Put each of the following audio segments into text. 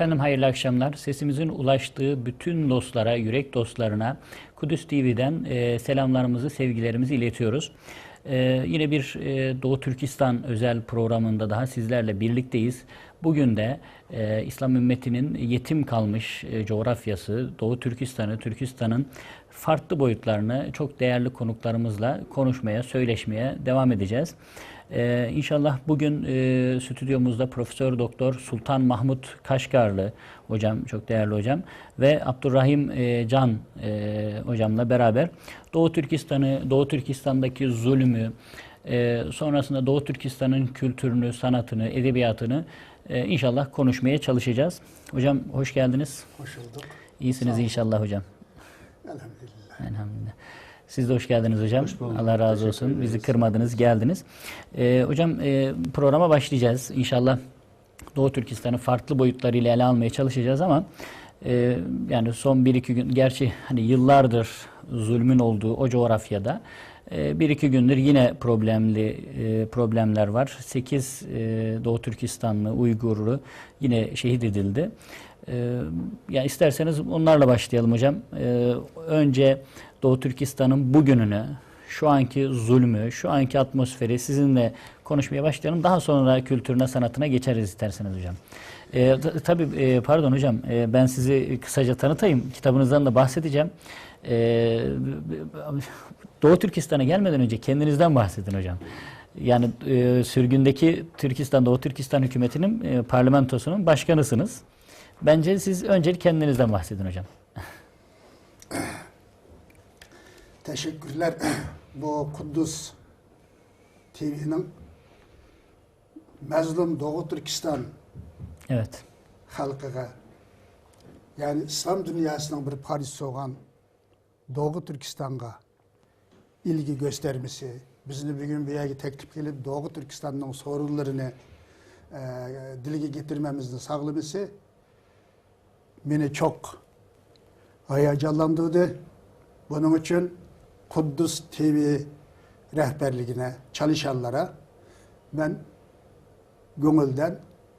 Efendim hayırlı akşamlar. Sesimizin ulaştığı bütün dostlara, yürek dostlarına Kudüs TV'den selamlarımızı, sevgilerimizi iletiyoruz. Yine bir Doğu Türkistan özel programında daha sizlerle birlikteyiz. Bugün de İslam ümmetinin yetim kalmış coğrafyası, Doğu Türkistan'ı, Türkistan'ın farklı boyutlarını çok değerli konuklarımızla konuşmaya, söyleşmeye devam edeceğiz. İnşallah bugün stüdyomuzda Profesör Doktor Sultan Mahmut Kaşgarlı hocam, çok değerli hocam ve Abdurrahim Can hocamla beraber Doğu Türkistan'ı, Doğu Türkistan'daki zulmü, sonrasında Doğu Türkistan'ın kültürünü, sanatını, edebiyatını inşallah konuşmaya çalışacağız. Hocam hoş geldiniz. Hoş bulduk. İyisiniz inşallah hocam. Elhamdülillah. Elhamdülillah. Siz de hoş geldiniz hocam. Allah razı olsun. Bizi kırmadınız, geldiniz. Hocam programa başlayacağız. İnşallah Doğu Türkistan'ı farklı boyutlarıyla ele almaya çalışacağız ama yani son 1-2 gün, gerçi hani yıllardır zulmün olduğu o coğrafyada 1-2 gündür yine problemler var. 8 Doğu Türkistanlı, Uygurlu yine şehit edildi. Yani isterseniz onlarla başlayalım hocam. Önce Doğu Türkistan'ın bugününü, şu anki zulmü, şu anki atmosferi sizinle konuşmaya başlayalım. Daha sonra kültürüne, sanatına geçeriz isterseniz hocam. Tabii pardon hocam, ben sizi kısaca tanıtayım. Kitabınızdan da bahsedeceğim. Doğu Türkistan'a gelmeden önce kendinizden bahsedin hocam. Yani sürgündeki Türkistan, Doğu Türkistan hükümetinin parlamentosunun başkanısınız. Bence siz önce kendinizden bahsedin hocam. Teşekkürler. Bu Kudüs TV'nin Mazlum Doğu Türkistan Evet. halkıga, yani İslam dünyasının bir parçası olan Doğu Türkistan'a ilgi göstermesi, bizni bugün bir yere teklif edip Doğu Türkistan'ın sorunlarını dile getirmemizni sağlaması beni çok heyecanlandırdı. Bunun için Kudüs TV rehberliğine, çalışanlara ben gönülden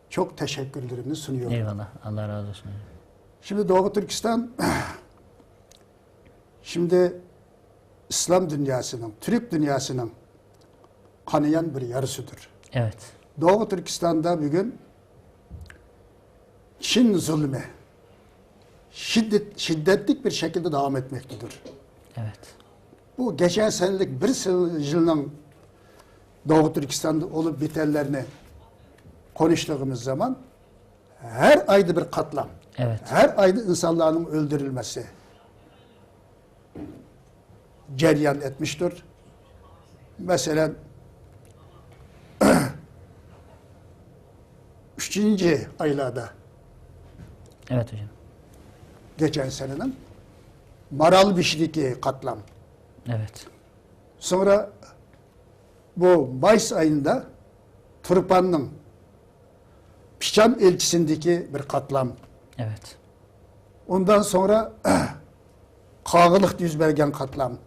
çok teşekkürlerimi sunuyorum. Eyvallah. Allah razı olsun. Şimdi Doğu Türkistan, şimdi İslam dünyasının, Türk dünyasının kanayan bir yarısıdır. Evet. Doğu Türkistan'da bugün Çin zulmü şiddetli bir şekilde devam etmektedir. Evet. Bu geçen senelik bir yılın Doğu Türkistan'da olup bitenlerini konuştuğumuz zaman her ayda bir katliam, Evet. her ayda insanların öldürülmesi cereyan etmiştir. Mesela 3. aylarda Evet hocam. geçen senenin Maralbiş'teki katliam. Evet. Sonra bu Mayıs ayında Turpan'ın Piçan elçisindeki bir katliam. Evet. Ondan sonra Kağılık'ta yüz bergen katliam.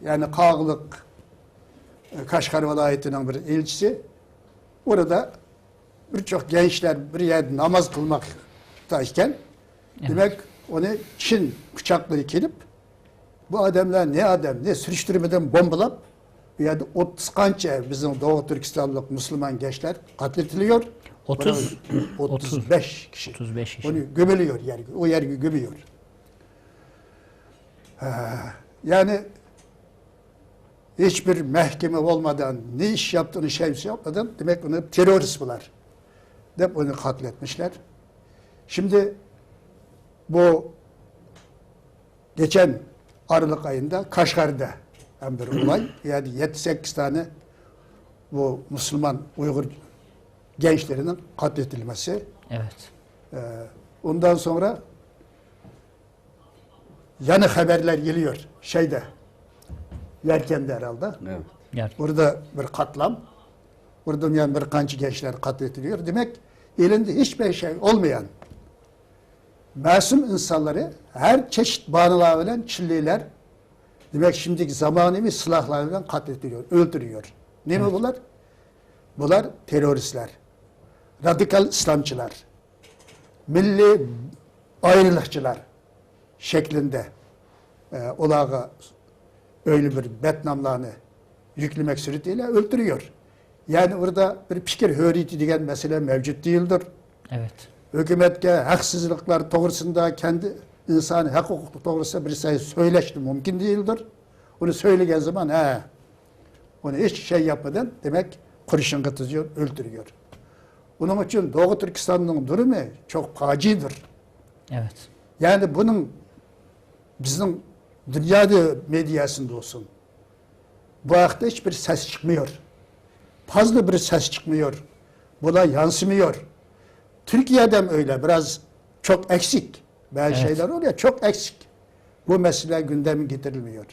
Yani Kağılık Kaşgar vilayetinin bir elçisi. Orada birçok gençler bir yerde namaz kılmaktayken demek onu Çin bıçakları kelip bu adamlar ne adam ne sürüştürmeden bombalap yani 30 kança bizim Doğu Türkistanlık Müslüman gençler katlediliyor. 35 kişi. 35 kişi. Onu gömülüyor yergi. O yergi gömüyor. Yani hiçbir mahkeme olmadan, ne iş yaptığını yapmadan demek onu terörist bunlar. Hep onu katletmişler. Şimdi bu geçen Aralık ayında Kaşgar'da bir olay. Yani 7-8 tane bu Müslüman Uygur gençlerinin katledilmesi. Evet. Ondan sonra yanı haberler geliyor Yerken'de herhalde. Evet. Burada bir katliam. Burada yani bir kancı gençler katlediliyor. Demek elinde hiçbir şey olmayan masum insanları her çeşit bahanelerle çilliler demek şimdiki zamanemi silahlarla katlediliyor, öldürüyor. Ne mi bunlar? Bunlar teröristler. Radikal İslamcılar. milli ayrılıkçılar şeklinde olağa öyle bir betnamlarını yüklemek suretiyle öldürüyor. Yani orada bir fikir hürriyeti degen mesele mevcut değildir. Evet. Hükümetke haksızlıklar doğrusunda kendi insani hak hukuku doğrusunda bir şey söyleşti mümkün değildir. Onu söylegen zaman onu hiç şey yapmadan demek kurşun kıtızıyor, öldürüyor. Onun için Doğu Türkistan'ın durumu çok facidir. Evet. Yani bunun bizim dünyada medyasında olsun bu hakta hiçbir ses çıkmıyor. Fazla bir ses çıkmıyor. Buna yansımıyor. Türkiye'de öyle biraz çok eksik. Bazı şeyler oluyor çok eksik. Bu mesele gündeme getirilmiyor.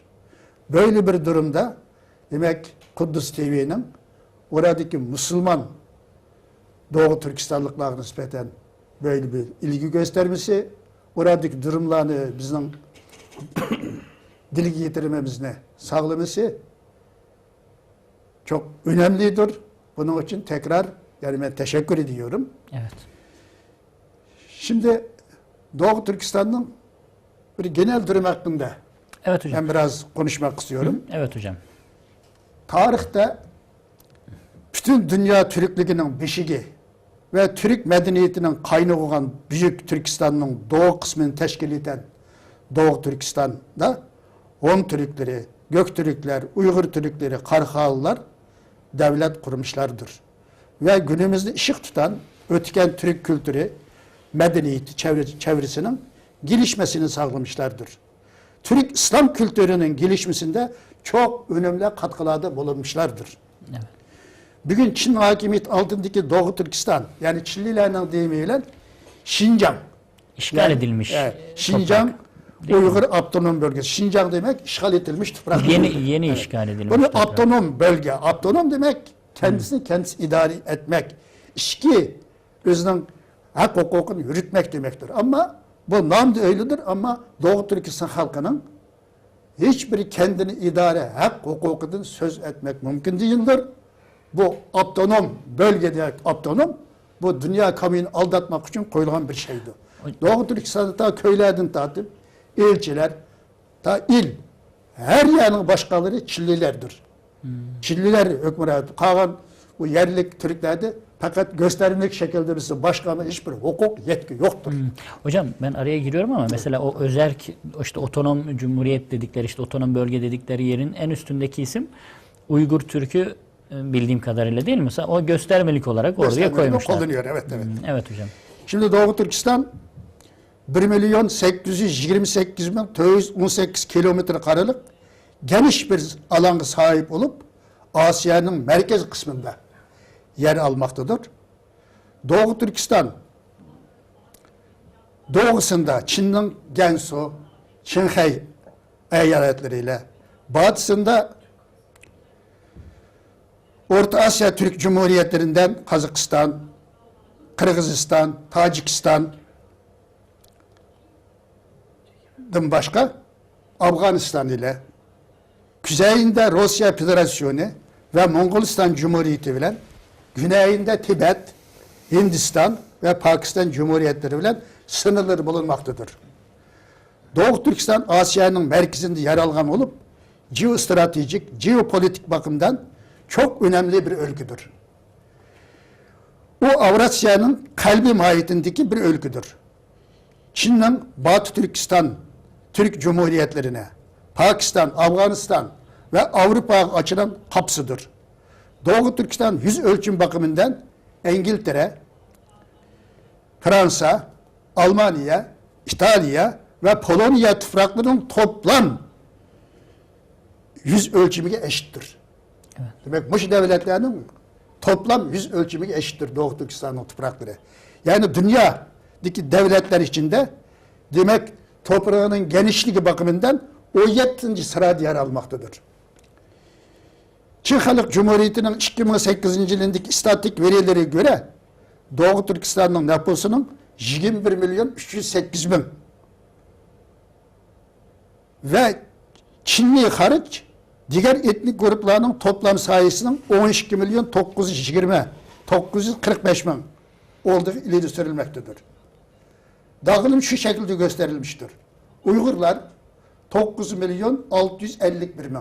Böyle bir durumda demek Kudüs TV'nin oradaki Müslüman Doğu Türkistanlıklarına nispeten böyle bir ilgi göstermesi, oradaki durumlarını bizim dile getirmemizine sağlaması çok önemlidir. Bunun için tekrar yani ben teşekkür ediyorum. Evet. Şimdi Doğu Türkistan'ın bir genel durum hakkında Evet hocam. ben biraz konuşmak istiyorum. Evet hocam. Tarihte bütün dünya Türklüğünün beşiği ve Türk medeniyetinin kaynağı olan Büyük Türkistan'ın doğu kısmını teşkil eden Doğu Türkistan'da Hun Türkleri, Göktürkler, Uygur Türkleri, Karhalılar devlet kurmuşlardır. Ve günümüzde ışık tutan ötken Türk kültürü, medeniyeti çevresinin gelişmesini sağlamışlardır. Türk İslam kültürünün gelişmesinde çok önemli katkılarda bulunmuşlardır. Evet. Bugün Çin hakimiyet altındaki Doğu Türkistan, yani Çinlilerden deyimiyle Şincan. İşgal edilmiş. Şincan, toprak. Uygur Abdunum bölgesi. Şincan demek işgal edilmiş toprak. Yeni işgal edilmiş. Bunu toprak. abdunum bölge. Abdunum demek kendisini kendisi idare etmek. İşki özünün hak hukukunu yürütmek demektir. Ama bu nam da öyledir ama Doğu Türkistan halkının hiçbiri kendini idare hak hukukundan söz etmek mümkün değildir. Bu abdunum bölgede abdunum bu dünya kamuoyunu aldatmak için koyulan bir şeydi. Doğu Türkistan'da ta köylerden tatip ilçeler, ta il her yerinin başkaları Çillilerdir. Çilliler hükümeti kalan bu yerlik Türklerde fakat gösterimlik şekilde bize başkanın hiçbir hukuk yetki yoktur. Hocam ben araya giriyorum ama mesela o özerk işte otonom cumhuriyet dedikleri işte otonom bölge dedikleri yerin en üstündeki isim Uygur Türk'ü bildiğim kadarıyla değil mi? O göstermelik olarak oraya koymuşlar. Kullanıyor, evet. Evet hocam. Şimdi Doğu Türkistan 1.828.918 kilometre karelik geniş bir alana sahip olup Asya'nın merkez kısmında yer almaktadır. Doğu Türkistan doğusunda Çin'in Gansu, Qinghai eyaletleriyle, batısında Orta Asya Türk Cumhuriyetlerinden Kazakistan, Kırgızistan, Tacikistan'dan başka Afganistan ile, kuzeyinde Rusya Federasyonu ve Moğolistan Cumhuriyeti ile, güneyinde Tibet, Hindistan ve Pakistan Cumhuriyetleri ile sınırları bulunmaktadır. Doğu Türkistan Asya'nın merkezinde yer alan olup jeostratejik, jeopolitik bakımdan çok önemli bir ülkedir. O Avrasya'nın kalbi mahiyetindeki bir ülkedir. Çin'in Batı Türkistan, Türk Cumhuriyetlerine, Pakistan, Afganistan ve Avrupa açılan kapsıdır. Doğu Türkistan yüz ölçüm bakımından İngiltere, Fransa, Almanya, İtalya ve Polonya topraklarının toplam yüz ölçümüne eşittir. Evet. Demek Muş devletlerinin toplam yüz ölçümüne eşittir Doğu Türkistan'ın toprakları. Yani dünyadaki devletler içinde demek toprağının genişliği bakımından 17. sırada yer almaktadır. Çin Halk Cumhuriyeti'nin 2008 yılındaki istatistik verilere göre Doğu Türkistan'ın nüfusunun 21.308.000 ve Çinli hariç diğer etnik gruplarının toplam sayısının 12.945.000 olduğu ileri sürülmektedir. Dağılım şu şekilde gösterilmiştir. Uygurlar 9 milyon 651 bin.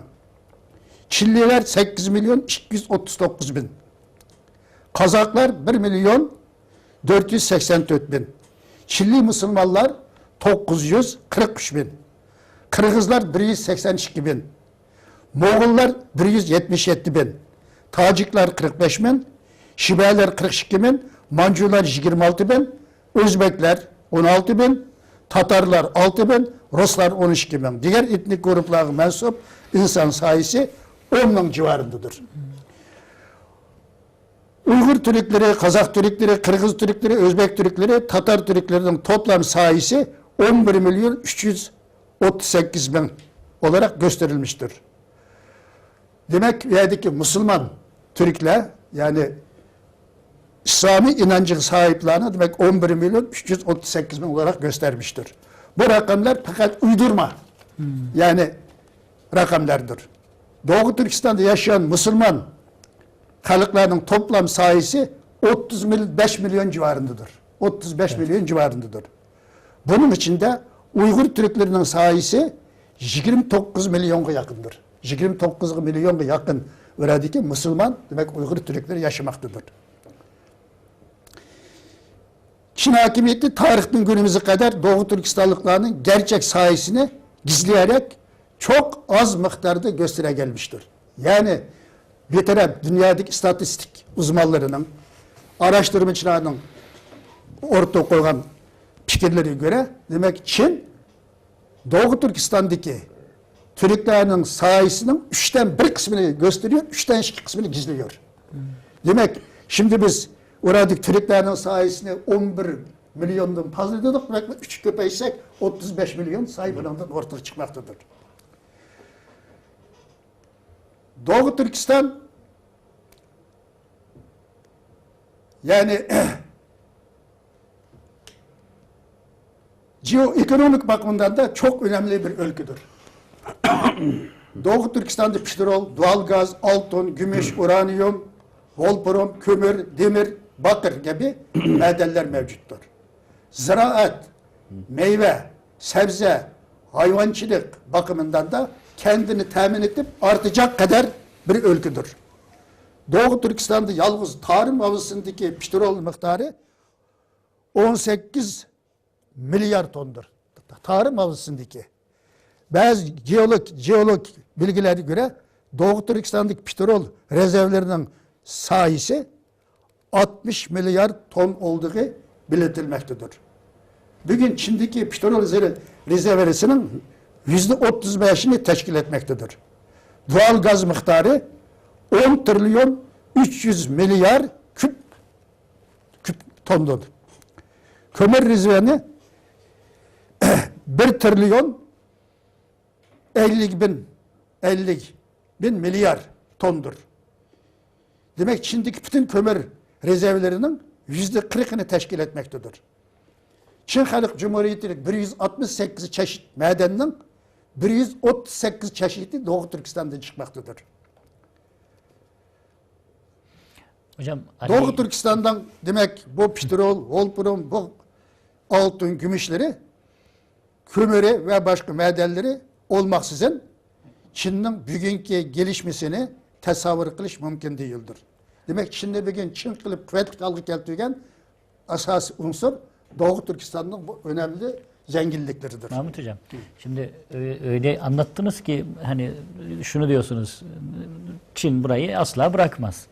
Çinliler 8 milyon 239 bin. Kazaklar 1 milyon 484 bin. Çinli Müslümanlar 943 bin. Kırgızlar 182 bin. Moğollar 177 bin. Tacikler 45 bin. Şibeler 42 bin. Mancular 26 bin. Özbekler 16 bin. Tatarlar 6 bin. Ruslar 12 bin. Diğer etnik gruplara mensup insan sayısı 10 bin civarındadır. Uygur Türkleri, Kazak Türkleri, Kırgız Türkleri, Özbek Türkleri, Tatar Türklerinin toplam sayısı 11 milyon 338 bin olarak gösterilmiştir. Demek ki Müslüman Türkler, yani İslami inancın sahiplerine demek 11 milyon 338 bin olarak göstermiştir. Bu rakamlar fakat uydurma. Yani rakamlardır. Doğu Türkistan'da yaşayan Müslüman halklarının toplam sayısı 35 milyon civarındadır. 35 milyon civarındadır. Bunun içinde Uygur Türklerinin sayısı 29 milyona yakındır. 29 milyona yakın oradaki Müslüman demek Uygur Türkleri yaşamaktadır. Çin hakimiyeti tarihten günümüze kadar Doğu Türkistanlıklarının gerçek sayısını gizleyerek çok az miktarda göstere gelmiştir. Yani bir taraf dünyadaki istatistik uzmanlarının, araştırmacılarının ortaya koygan fikirleri göre demek Çin Doğu Türkistan'daki Türklerin sayısının 3'ten 1 kısmını gösteriyor, 3'ten 2 kısmını gizliyor. Demek şimdi biz oradaki Türklerin sayısını 11 milyondan fazla dedik, belki 3 köpeysek 35 milyon sayılarından ortaya çıkmaktadır. Doğu Türkistan yani jeoekonomik bakımından da çok önemli bir ülkedir. Doğu Türkistan'da petrol, doğalgaz, altın, gümüş, uranyum, volfram, kömür, demir, bakır gibi madenler mevcuttur. Ziraat, meyve, sebze, hayvancılık bakımından da kendini temin edip artacak kadar bir ülkedir. Doğu Türkistan'da yalnız tarım havasındaki petrol miktarı 18 milyar tondur. Tarım havasındaki. Bazı jeolog bilgilere göre Doğu Türkistan'daki petrol rezervlerinin sayısı 60 milyar ton olduğu belirtilmektedir. Bugün Çin'deki petrol rezervlerinin %35'ini teşkil etmektedir. Doğal gaz miktarı 10 trilyon 300 milyar küp tondur. Kömür rezervini 1 trilyon 50 bin milyar tondur. Demek Çin'deki bütün kömür rezervlerinin %40'ını teşkil etmektedir. Çin Halk Cumhuriyeti'nin 168 çeşit madenin 138 çeşidi Doğu Türkistan'dan çıkmaktadır. Hocam, Doğu Türkistan'dan demek bu petrol, volfram, bu altın, gümüşleri, kömürü ve başka madenleri olmaksızın Çin'in bugünkü gelişmesini tasavvur kılış mümkün değildir. Demek Çin'de bugün Çin kılıp kuvvetli kalgı keltirgen asas unsur Doğu Türkistan'ın bu önemli zenginlikleridir. Mahmut Hocam, şimdi öyle anlattınız ki hani şunu diyorsunuz, Çin burayı asla bırakmaz.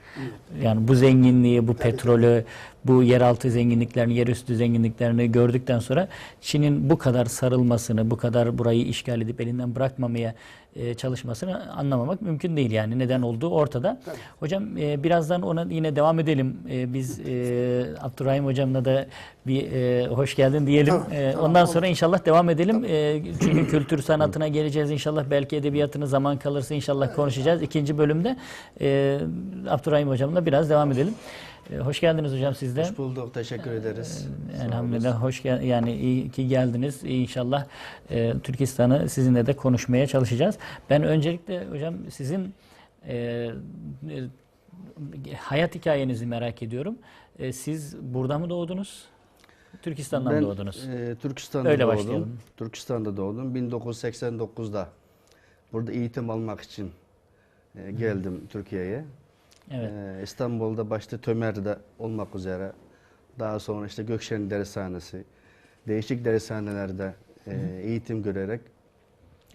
Yani bu zenginliği, bu petrolü, bu yeraltı zenginliklerini, yerüstü zenginliklerini gördükten sonra Çin'in bu kadar sarılmasını, bu kadar burayı işgal edip elinden bırakmamaya çalışmasını anlamamak mümkün değil yani. Neden olduğu ortada. Tabii. Hocam birazdan ona yine devam edelim. Biz Abdurrahim Hocam'la da bir hoş geldin diyelim. Tamam, ondan sonra inşallah devam edelim. Çünkü kültür sanatına geleceğiz inşallah. Belki edebiyatını zaman kalırsa inşallah konuşacağız. İkinci bölümde Abdurrahim Hocam'la biraz devam edelim. Hoş geldiniz hocam siz de. Hoş bulduk. Teşekkür ederiz. Elhamdülillah yani iyi ki geldiniz. İnşallah Türkistan'ı sizinle de konuşmaya çalışacağız. Ben öncelikle hocam sizin hayat hikayenizi merak ediyorum. Siz burada mı doğdunuz? Türkistan'dan Ben doğdunuz. Türkistan'da Öyle doğdum. başlayalım. Türkistan'da doğdum. 1989'da burada eğitim almak için geldim Türkiye'ye. Evet. İstanbul'da başta Tömer'de olmak üzere, daha sonra işte Gökşen Dershanesi, değişik dershanelerde eğitim görerek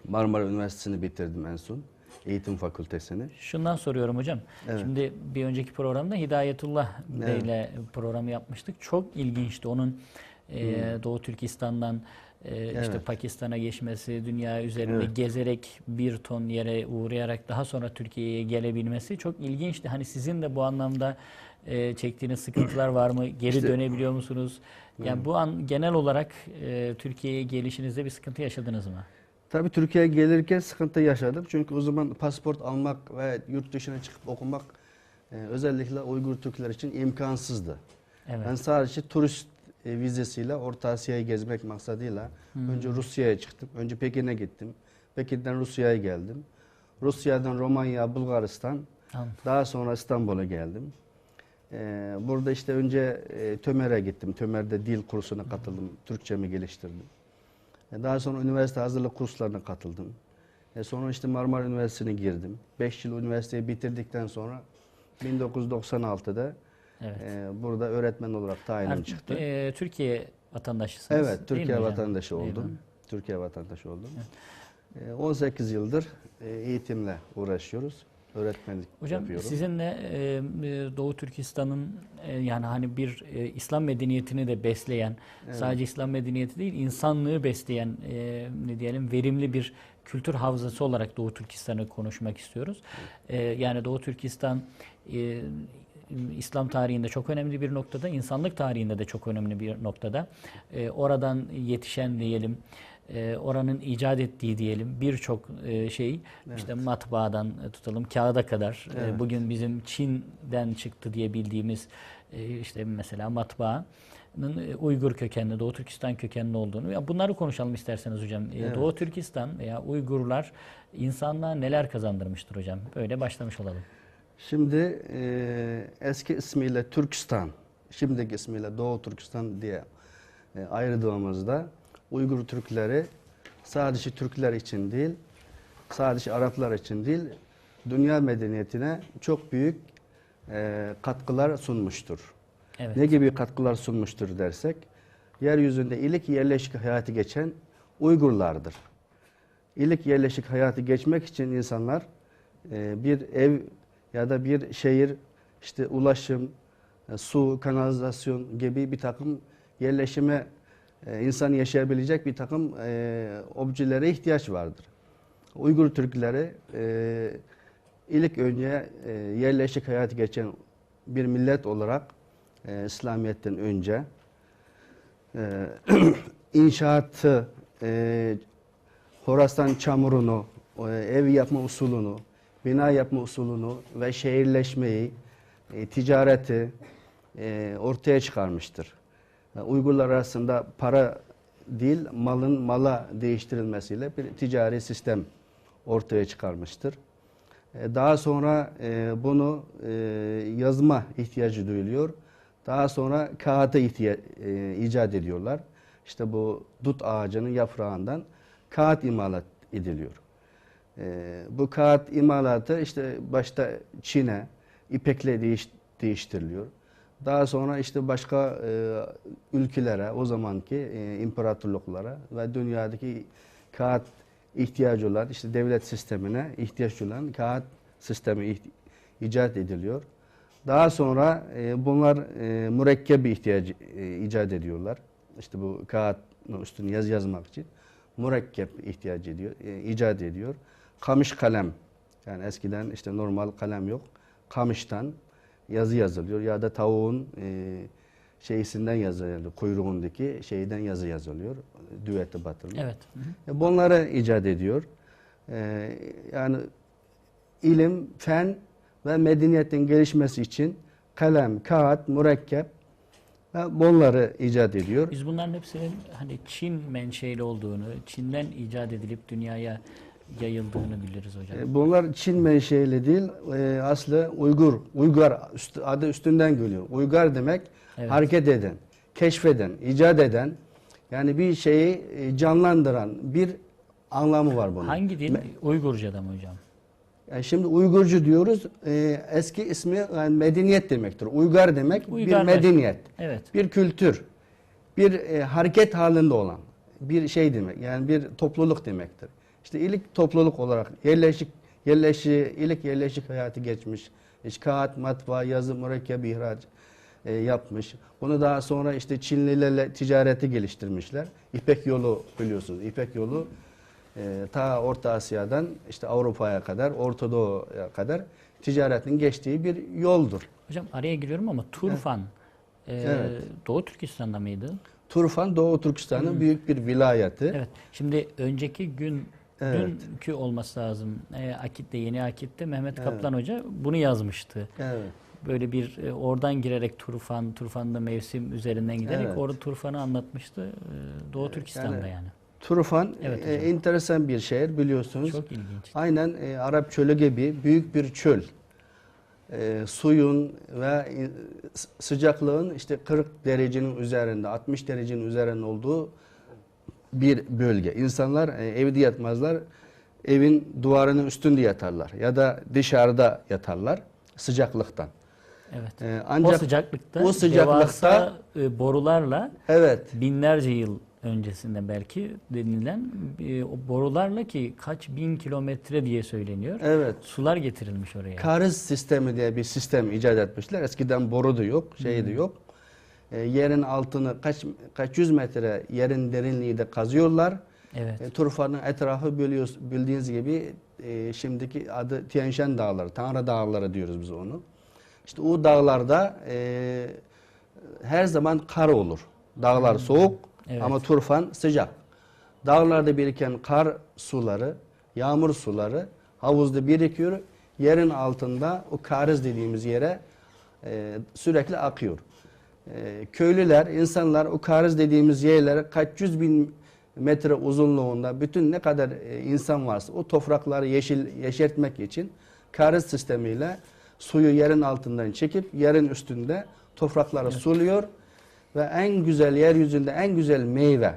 Marmara Üniversitesi'ni bitirdim en son. Eğitim fakültesini. Şundan soruyorum hocam. Evet. Şimdi bir önceki programda Hidayetullah Evet. Bey'le programı yapmıştık. Çok ilginçti. Onun Doğu Türkistan'dan işte Evet. Pakistan'a geçmesi, dünya üzerinde Evet. gezerek bir ton yere uğrayarak daha sonra Türkiye'ye gelebilmesi çok ilginçti. Hani sizin de bu anlamda çektiğiniz sıkıntılar var mı? Geri İşte- dönebiliyor musunuz? Yani bu an genel olarak Türkiye'ye gelişinizde bir sıkıntı yaşadınız mı? Tabii Türkiye'ye gelirken sıkıntı yaşadım. Çünkü o zaman pasaport almak ve yurt dışına çıkıp okumak özellikle Uygur Türkler için imkansızdı. Evet. Ben sadece turist vizesiyle Orta Asya'yı gezmek maksadıyla önce Rusya'ya çıktım. Önce Pekin'e gittim. Pekin'den Rusya'ya geldim. Rusya'dan Romanya, Bulgaristan, Anladım. daha sonra İstanbul'a geldim. Burada işte önce Tömer'e gittim. Tömer'de dil kursuna katıldım. Türkçemi geliştirdim. Daha sonra üniversite hazırlık kurslarına katıldım. Sonra işte Marmara Üniversitesi'ne girdim. 5 yıl üniversiteyi bitirdikten sonra 1996'da Evet. burada öğretmen olarak tayinim Artık, çıktı. Türkiye vatandaşısınız. Evet, değil Türkiye mi hocam? vatandaşı Değil oldum. mi? Türkiye vatandaşı oldum. 18 yıldır eğitimle uğraşıyoruz. Öğretmenlik Hocam yapıyorum. sizinle Doğu Türkistan'ın yani hani bir İslam medeniyetini de besleyen, sadece İslam medeniyeti değil insanlığı besleyen ne diyelim verimli bir kültür havzası olarak Doğu Türkistan'ı konuşmak istiyoruz. Yani Doğu Türkistan İslam tarihinde çok önemli bir noktada, insanlık tarihinde de çok önemli bir noktada. Oradan yetişen diyelim, oranın icat ettiği diyelim birçok şey işte matbaadan tutalım kağıda kadar Evet. bugün bizim Çin'den çıktı diye bildiğimiz işte mesela matbaanın Uygur kökenli, Doğu Türkistan kökenli olduğunu ya bunları konuşalım isterseniz hocam. Evet. Doğu Türkistan veya Uygurlar insanlığa neler kazandırmıştır hocam? Böyle başlamış olalım. Şimdi eski ismiyle Türkistan, şimdiki ismiyle Doğu Türkistan diye ayırdığımızda Uygur Türkleri sadece Türkler için değil, sadece Araplar için değil, dünya medeniyetine çok büyük katkılar sunmuştur. Evet. Ne gibi katkılar sunmuştur dersek, yeryüzünde ilk yerleşik hayatı geçen Uygurlardır. İlk yerleşik hayatı geçmek için insanlar bir ev ya da bir şehir, işte ulaşım, su, kanalizasyon gibi bir takım yerleşime, insan yaşayabilecek bir takım objelere ihtiyaç vardır. Uygur Türkleri ilk önce yerleşik hayatı geçen bir millet olarak İslamiyet'ten önce inşaatı, Horasan çamurunu, ev yapma usulünü, bina yapma usulünü ve şehirleşmeyi, ticareti ortaya çıkarmıştır. Uygurlar arasında para değil, malın mala değiştirilmesiyle bir ticari sistem ortaya çıkarmıştır. Daha sonra bunu yazma ihtiyacı duyuluyor. Daha sonra kağıda icat ediyorlar. İşte bu dut ağacının yaprağından kağıt imalat ediliyor. Bu kağıt imalatı işte başta Çin'e ipekle değiştiriliyor. Daha sonra işte başka ülkelere, o zamanki imparatorluklara ve dünyadaki kağıt ihtiyacı olan, işte devlet sistemine ihtiyaç olan kağıt sistemi icat ediliyor. Daha sonra bunlar mürekkep ihtiyacı icat ediyorlar. İşte bu kağıtın üstüne yazı yazmak için mürekkep icat ediyor. Kamış kalem, yani eskiden işte normal kalem yok. Kamıştan yazı yazılıyor ya da tavuğun şeysinden yazılıyor, kuyruğundaki şeyden yazı yazılıyor. Düvette batırma. Evet. Bunları icat ediyor. Yani ilim, fen ve medeniyetin gelişmesi için kalem, kağıt, mürekkep ve bunları icat ediyor. Biz bunların hepsinin hani Çin menşeli olduğunu, Çin'den icat edilip dünyaya yayıldığını biliriz hocam. Bunlar Çin menşeli değil, aslı Uygur. Uygar adı üstünden geliyor. Uygar demek Evet. hareket eden. keşfeden, icat eden, yani bir şeyi canlandıran bir anlamı var bunun. Hangi dil? Uygurca'da mı hocam? Yani şimdi Uygurcu diyoruz, eski ismi yani medeniyet demektir. Uygar demek bir Uygarlaş- medeniyet, Evet. bir kültür, bir hareket halinde olan bir şey demek. Yani bir topluluk demektir. İşte ilk topluluk olarak ilk yerleşik hayatı geçmiş. Kağıt, matbaa, yazı, mürekkep, ihraç yapmış. Bunu daha sonra işte Çinlilerle ticareti geliştirmişler. İpek yolu biliyorsunuz. İpek yolu ta Orta Asya'dan işte Avrupa'ya kadar, Orta Doğu'ya kadar ticaretin geçtiği bir yoldur. Hocam araya giriyorum ama Turfan Evet. Doğu Türkistan'da mıydı? Turfan Doğu Türkistan'ın büyük bir vilayeti. Evet. Şimdi önceki gün Evet. dünkü olması lazım. Akit'te, Yeni Akit'te Mehmet Kaplan Hoca bunu yazmıştı. Evet. Böyle bir oradan girerek Turfan'da mevsim üzerinden giderek Evet. orada Turfan'ı anlatmıştı. Doğu Türkistan'da yani. Turfan Evet hocam. enteresan bir şehir biliyorsunuz. Çok ilginç. Aynen Arap çölü gibi büyük bir çöl. Suyun ve sıcaklığın işte 40 derecenin üzerinde, 60 derecenin üzerinde olduğu bir bölge. İnsanlar evde yatmazlar, evin duvarının üstünde yatarlar ya da dışarıda yatarlar sıcaklıktan. Evet. Ancak o sıcaklıkta borularla evet. binlerce yıl öncesinde belki denilen o borularla ki kaç bin kilometre diye söyleniyor. Evet. Sular getirilmiş oraya. Karız sistemi diye bir sistem icat etmişler. Eskiden boru da yok, şey de yok. Yerin altını kaç yüz metre yerin derinliği de kazıyorlar. Evet. Turfan'ın etrafı bildiğiniz gibi şimdiki adı Tian Shan Dağları, Tanrı Dağları diyoruz biz onu. İşte o dağlarda her zaman kar olur. Dağlar soğuk Evet. ama Turfan sıcak. Dağlarda biriken kar suları, yağmur suları havuzda birikiyor. Yerin altında o kariz dediğimiz yere sürekli akıyor. Köylüler, insanlar o kariz dediğimiz yerlere kaç yüz bin metre uzunluğunda bütün ne kadar insan varsa o toprakları yeşertmek için kariz sistemiyle suyu yerin altından çekip yerin üstünde toprakları suluyor ve en güzel yeryüzünde en güzel meyve.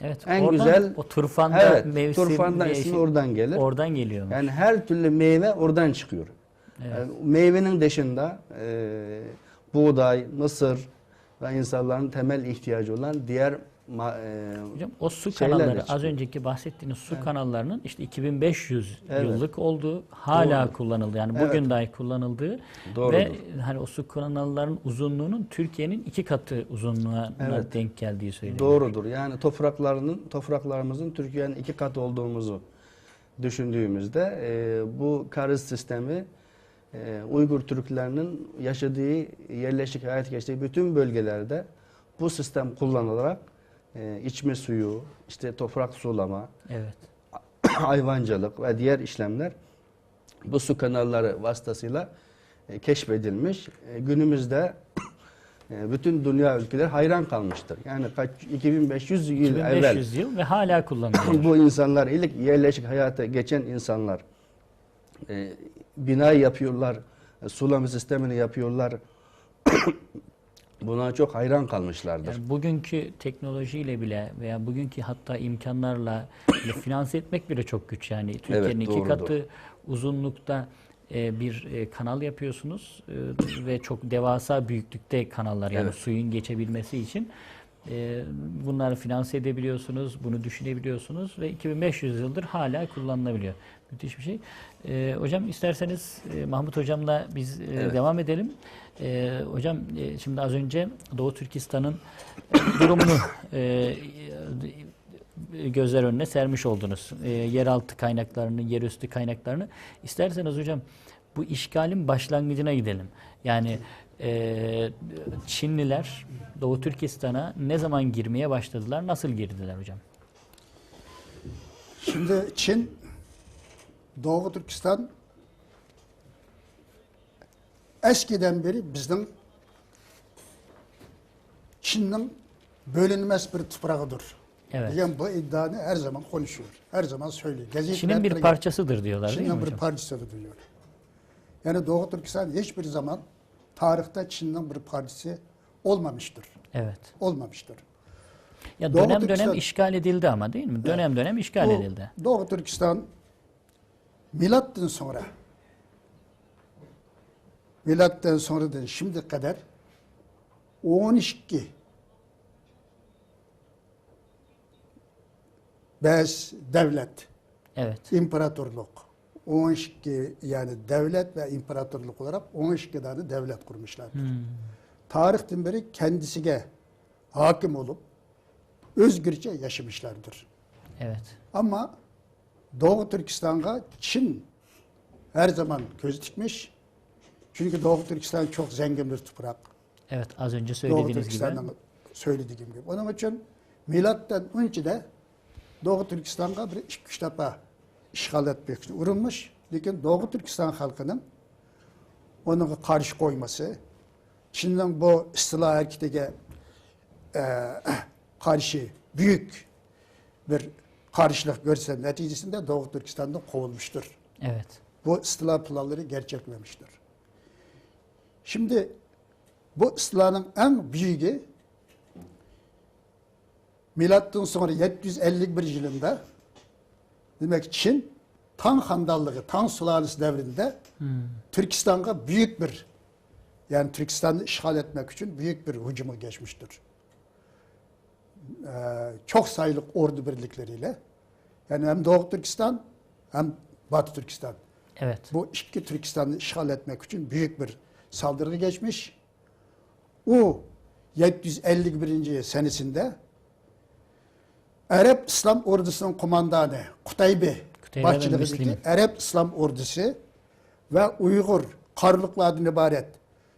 Evet. En oradan, güzel o Turfan'da evet, mevsim Turfan'da diye ismi oradan gelir. Oradan geliyor. Yani her türlü meyve oradan çıkıyor. Evet. Yani meyvenin dışında buğday, mısır ve insanların temel ihtiyacı olan diğer Hocam o su şeyler de kanalları az çıkıyor. önceki bahsettiğiniz su kanallarının işte 2500 Evet. yıllık olduğu hala Doğrudur. kullanıldı. Yani bugün Evet. dahi kullanıldığı Doğrudur. ve hani o su kanallarının uzunluğunun Türkiye'nin 2 katı uzunluğuna Evet. denk geldiği söyleniyor. Doğrudur. Yani topraklarımızın Türkiye'nin 2 katı olduğumuzu düşündüğümüzde bu kariz sistemi Uygur Türklerinin yaşadığı, yerleşik hayat geçtiği bütün bölgelerde bu sistem kullanılarak içme suyu, işte toprak sulama, Evet. hayvancılık ve diğer işlemler bu su kanalları vasıtasıyla keşfedilmiş. Günümüzde bütün dünya ülkeleri hayran kalmıştır. Yani 2500 yıl 2500 yıl ve hala kullanılıyor. bu insanlar ilk yerleşik hayata geçen insanlar bina yapıyorlar, sulama sistemini yapıyorlar. Buna çok hayran kalmışlardır. Yani bugünkü teknolojiyle bile veya bugünkü hatta imkanlarla bile finanse etmek bile çok güç. Yani Türkiye'nin 2 doğrudur. katı uzunlukta bir kanal yapıyorsunuz ve çok devasa büyüklükte kanallar yani Evet. suyun geçebilmesi için bunları finanse edebiliyorsunuz, bunu düşünebiliyorsunuz ve 2500 yıldır hala kullanılabiliyor. Müthiş bir şey. Hocam isterseniz Mahmut Hocam'la biz Evet. devam edelim. Hocam şimdi az önce Doğu Türkistan'ın durumunu gözler önüne sermiş oldunuz. Yeraltı kaynaklarını, yerüstü kaynaklarını. İsterseniz hocam bu işgalin başlangıcına gidelim. Yani Çinliler Doğu Türkistan'a ne zaman girmeye başladılar? Nasıl girdiler hocam? Şimdi Çin, Doğu Türkistan eskiden beri bizden Çin'in bölünmez bir toprağıdır. Evet. Diyen bu iddianı her zaman konuşuyor. Her zaman söylüyor. Çin'in bir parçasıdır diyorlar değil mi Çin'in bir hocam? parçasıdır diyor. Yani Doğu Türkistan hiçbir zaman tarihte Çin'in bir parçası olmamıştır. Evet. Olmamıştır. Ya Doğu dönem Türkistan- dönem işgal edildi ama değil mi? Dönem dönem işgal edildi. Doğu Türkistan milattan sonradan şimdi kadar 12 devlet, Evet. imparatorluk, 12 yani devlet ve imparatorluk olarak 12 tane devlet kurmuşlardır. Tarihten beri kendisine hakim olup özgürce yaşamışlardır. Evet. Ama Doğu Türkistan'a Çin her zaman göz dikmiş. Çünkü Doğu Türkistan çok zengin bir toprak. Evet, az önce Doğu söylediğiniz gibi. Türkistan'dan söylediğim gibi. Onun için milattan önce de Doğu Türkistan'a bir iki defa işgal etmek için uğramış. Lakin Doğu Türkistan halkının ona karşı koyması, Çin'in bu istila hareketine karşı büyük bir karşılık görse neticesinde Doğu Türkistan'dan kovulmuştur. Evet. Bu istila planları gerçeklemiştir. Şimdi bu istilanın en büyüğü milattan sonra 751 yılında demek Çin Tang Handallığı, Tang Sülalesi devrinde Türkistan'a büyük bir yani Türkistan'ı işgal etmek için büyük bir hücumu geçmiştir. Çok sayılı ordu birlikleriyle yani hem Doğu Türkistan hem Batı Türkistan. Evet. Bu iki Türkistan'ı işgal etmek için büyük bir saldırı geçmiş. O 751. senesinde Arap İslam ordusunun komandanı Kutaybe Kutaybe ve başçılığındaki Müslim. Arap İslam ordusu ve Uygur karlıklardan ibaret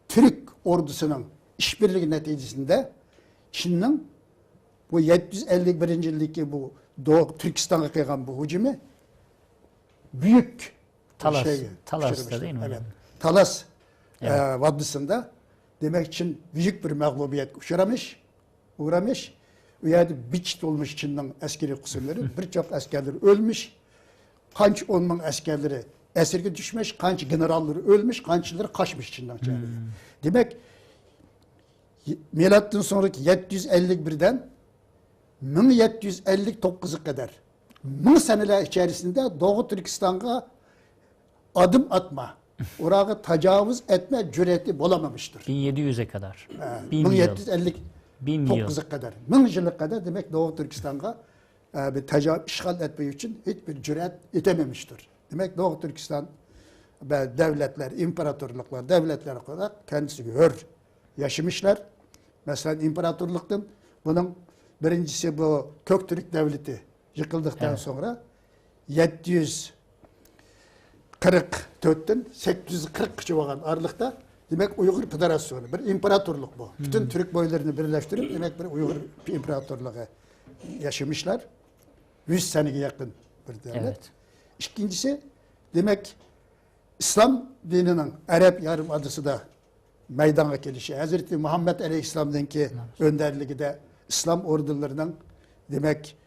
Türk ordusunun işbirliği neticesinde Çin'in bu 751. yıldaki bu Doğu Türkistan'a kıygan bu hücumu büyük Talas, bir Talas'ta pişirmiştir. değil mi hocam? Evet. Talas Vadisi'nde demek için büyük bir mağlubiyet uğramış. Yani biçt olmuş Çin'in askeri kısımları. Birçok askerler ölmüş. Kaç onun askerleri esirge düşmüş. Kaç generalleri ölmüş. Kaçları kaçmış Çin'den. Demek milattan sonraki 751'den 1759'a kadar 1000 seneler içerisinde Doğu Türkistan'a adım atma, oraya tecavüz etme cüreti bulamamıştır. 1700'e kadar. 1000 yıl. 1759'a kadar. 1000 yıla kadar demek Doğu Türkistan'a bir tecavüz işgal etmek için hiçbir cüret edememiştir. Demek Doğu Türkistan ve devletler, imparatorluklar, devletler olarak kendisi hür yaşamışlar. Mesela imparatorluktan bunun birincisi bu Köktürk Devleti yıkıldıktan sonra 744'ten 840 civarı aralıkta demek Uygur Federasyonu bir imparatorluk bu. Bütün Türk boylarını birleştirip demek bir Uygur imparatorluğu yaşamışlar. 100 seneye yakın bir devlet. Evet. İkincisi demek İslam dininin Arap Yarımadası da meydana gelişi. Hazreti Muhammed Aleyhisselam'dan ki önderliği de İslam ordularının demek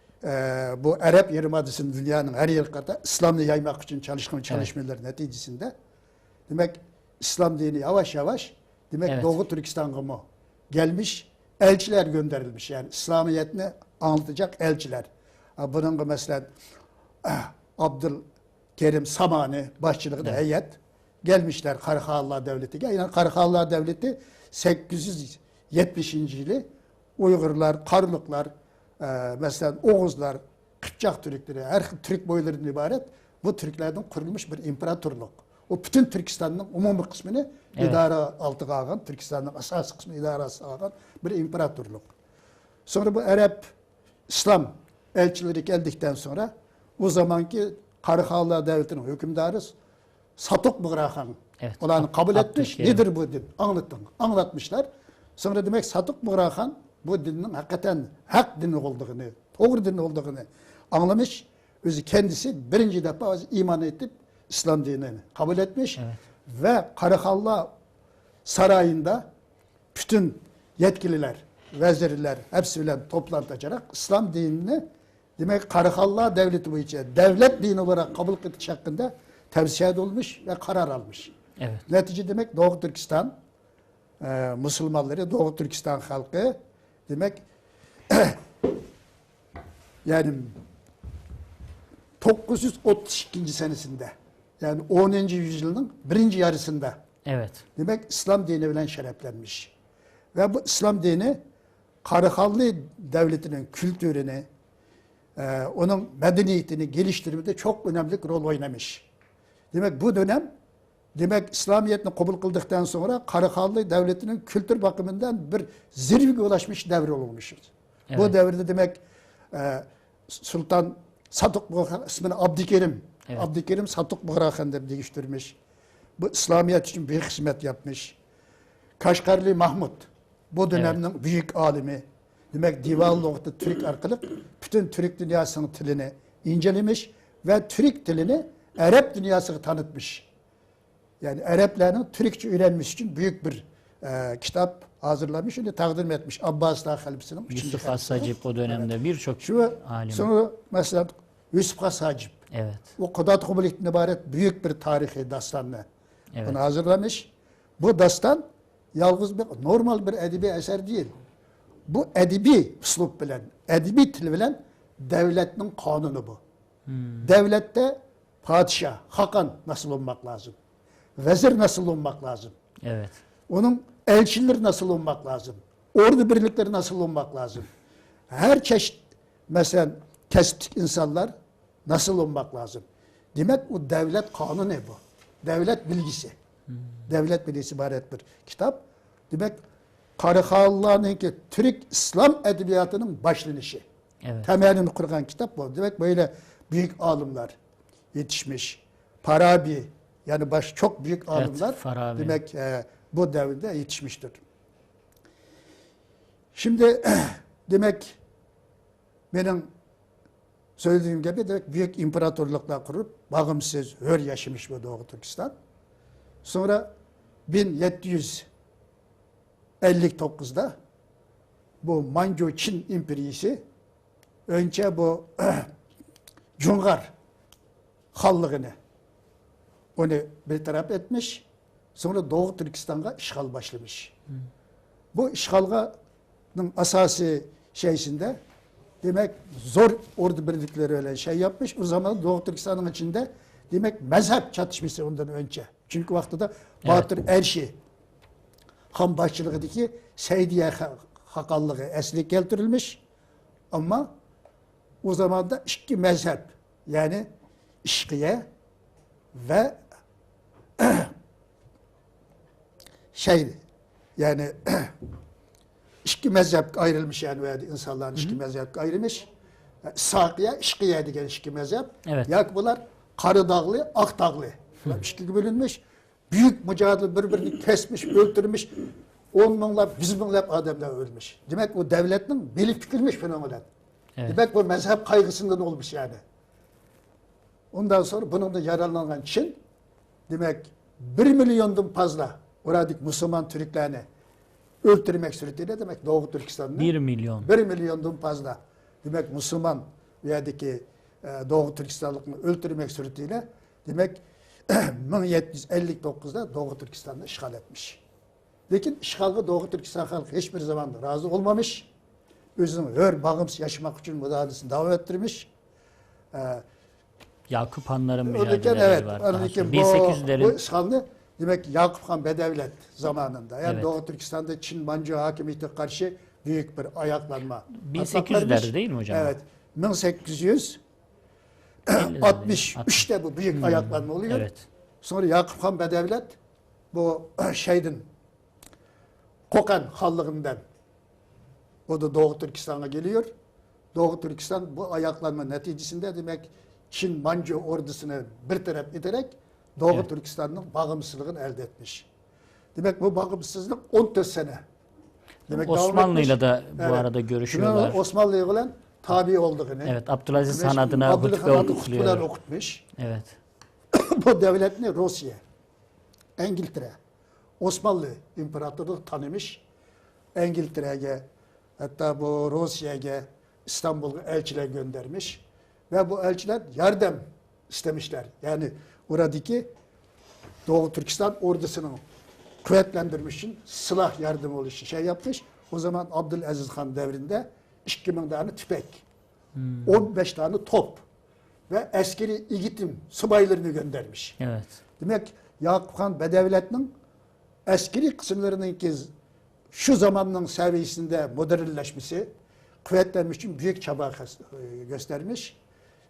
bu Arap Yarımadası'nın dünyanın her yerinde İslam'ı yaymak için çalışmaları neticesinde demek İslam dini yavaş yavaş demek Doğu Türkistan'a mı gelmiş, elçiler gönderilmiş. Yani İslamiyetini anlatacak elçiler. Bunun mesela Abdülkerim Samani başçılıkta heyet gelmişler Karahanlı Devleti'ne. Yani Karahanlı Devleti 870. yılı Uygurlar, Karluklar, mesela Oğuzlar, Kıpçak Türkleri, her Türk boylarından ibaret bu Türklerden kurulmuş bir imparatorluk. O bütün Türkistan'ın umumi kısmını idare altına alan, Türkistan'ın asas kısmını idaresi alan bir imparatorluk. Sonra bu Arap, İslam elçileri geldikten sonra o zamanki Karahanlı Devleti'nin hükümdarı Satuk Bırakhan olanı kabul etmiş. Nedir bu din? Anlatmışlar. Sonra demek Satuk Bırakhan bu dinin hakikaten hak dini olduğunu, doğru din olduğunu anlamış. Özü kendisi birinci defa iman edip İslam dinini kabul etmiş. Ve Karahanlı Sarayı'nda bütün yetkililer, vezirler hepsiyle toplantı açarak İslam dinini demek Karahanlı Devleti bu içe devlet dini olarak kabul etmiş hakkında tavsiye olmuş ve karar almış. Evet. Netice demek Doğu Türkistan Müslümanları, Doğu Türkistan halkı demek yani 932 senesinde yani 10. yüzyılın birinci yarısında Evet. demek İslam dini bilen şereflenmiş. Ve bu İslam dini Karahanlı devletinin kültürünü, onun medeniyetini geliştirmede çok önemli rol oynamış. Demek bu dönem demek İslamiyet'ini kabul kıldıktan sonra Karahanlı devletinin kültür bakımından bir zirveye ulaşmış devir olmuşuz. Evet. Bu devirde demek Sultan Sadık ismini Abdülkerim, Evet. Abdülkerim Sadık Buğrahan diye değiştirmiş. Bu İslamiyet için büyük hizmet yapmış. Kaşgarlı Mahmud, bu dönemin büyük alimi. Demek divan lügatı Türk arkalık bütün Türk dünyasının dilini incelemiş ve Türk dilini Arap dünyasına tanıtmış. Yani Arapların Türkçe öğrenmiş için büyük bir kitap hazırlamış, onu takdim etmiş. Abbas Dağ halifesinin. Yusuf Has-Sacip o dönemde birçok Şu alim. sonra mesela Yusuf Has-Sacip. Evet. O Kudat Kubulik'ten ibaret büyük bir tarihi dastanını Evet. bunu hazırlamış. Bu dastan yalnız bir normal bir edebi eser değil. Bu edebi üslup bilen, edebi dil bilen devletin kanunu bu. Devlette padişah, hakan nasıl olmak lazım? Vezir nasıl olmak lazım? Evet. Onun elçileri nasıl olmak lazım? Ordu birlikleri nasıl olmak lazım? Her çeşit mesela kestik insanlar nasıl olmak lazım? Demek bu devlet kanunu bu. Devlet bilgisi. Devlet bilgisi ibaret bir kitap. Demek Karahanlı'nın ki Türk İslam edebiyatının başlanışı. Evet. Temelini kuran kitap bu. Demek böyle büyük alimler yetişmiş. Farabi yani çok büyük alimler Farabi. demek bu devirde yetişmiştir. Şimdi demek benim söylediğim gibi demek büyük imparatorluklar kurup bağımsız hür yaşamış bu Doğu Türkistan. Sonra 1759'da bu Manchu Çin İmperiyesi önce bu Cungar Hanlığını onu bir taraf etmiş. Sonra Doğu Türkistan'a işgal başlamış. Bu işgalın asası şeysinde demek zor ordu birlikleri öyle şey yapmış. O zaman Doğu Türkistan'ın içinde demek mezhep çatışması ondan önce. Çünkü vaktinde Batır Erşi Han başçılığındaki Seydiye Hakanlığı esli geldirilmiş. Ama o zaman da iki mezhep yani İşkiye ve yani iki mezhep ayrılmış yani veya insanların iki mezhep ayrılmış. Sakiye, İşkiye diye iki mezhep. Evet. Yani bunlar Karadağlı, Akdağlı. İki bölünmüş. Büyük mücadele birbirini kesmiş, öldürmüş. 10 binler, 100 binler adamlar ölmüş. Demek bu devletin beli fikirmiş fenomen. Evet. Demek bu mezhep kaygısından olmuş yani. Ondan sonra bunun da yararlanan Çin demek 1 milyondan fazla oradaki Müslüman Türklerini öldürmek suretiyle demek Doğu Türkistan'da 1 milyon. 1 milyondan fazla demek Müslüman veya'daki Doğu Türkistanlıkını öldürmek suretiyle demek 1759'da Doğu Türkistan'ı işgal etmiş. Lakin işgalga Doğu Türkistan halkı hiçbir zaman razı olmamış. Özünün hür bağımsız yaşamak için müdahalesini devam ettirmiş. Yakup Hanların Oradaki mücadeleleri evet, var. oradaki bu 1800'lerin işgalını demek Yakup Han Bedevlet zamanında. Yani Evet. Doğu Türkistan'da Çin Manchu hakimiyetine karşı büyük bir ayaklanma. 1800'lerde değil mi hocam? Evet. 1863'te bu büyük ayaklanma oluyor. Evet. Sonra Yakup Han Bedevlet bu Kokan Hanlığı'ndan o da Doğu Türkistan'a geliyor. Doğu Türkistan bu ayaklanma neticesinde demek Çin Manchu ordusunu bir taraf ederek Doğu Türkistan'ın bağımsızlığını elde etmiş. Demek bu bağımsızlık 14 sene. Demek Osmanlı'yla da bu arada görüşüyorlar. Osmanlı'ya olan tabi olduğunu. Evet, Abdülaziz Han Demek adına Abdülhamid hutbe Han okutuluyor. hutbeler okutmuş. Evet. Bu devletini Rusya, İngiltere, Osmanlı İmparatorluğu tanımış. İngiltere'ye hatta bu Rusya'ya İstanbul'a elçiler göndermiş. Ve bu elçiler yardım istemişler. Yani oradaki Doğu Türkistan ordusunun kuvvetlendirmek için silah yardımı oluşu şey yapmış. O zaman Abdülaziz Han devrinde 2000 tane tüfek, 15 tane top ve askeri eğitim subaylarını göndermiş. Evet. Demek Yakup Han Bedevlet'in askeri kısımlarının şu zamanın seviyesinde modernleşmesi, kuvvetlenmiş için büyük çaba göstermiş.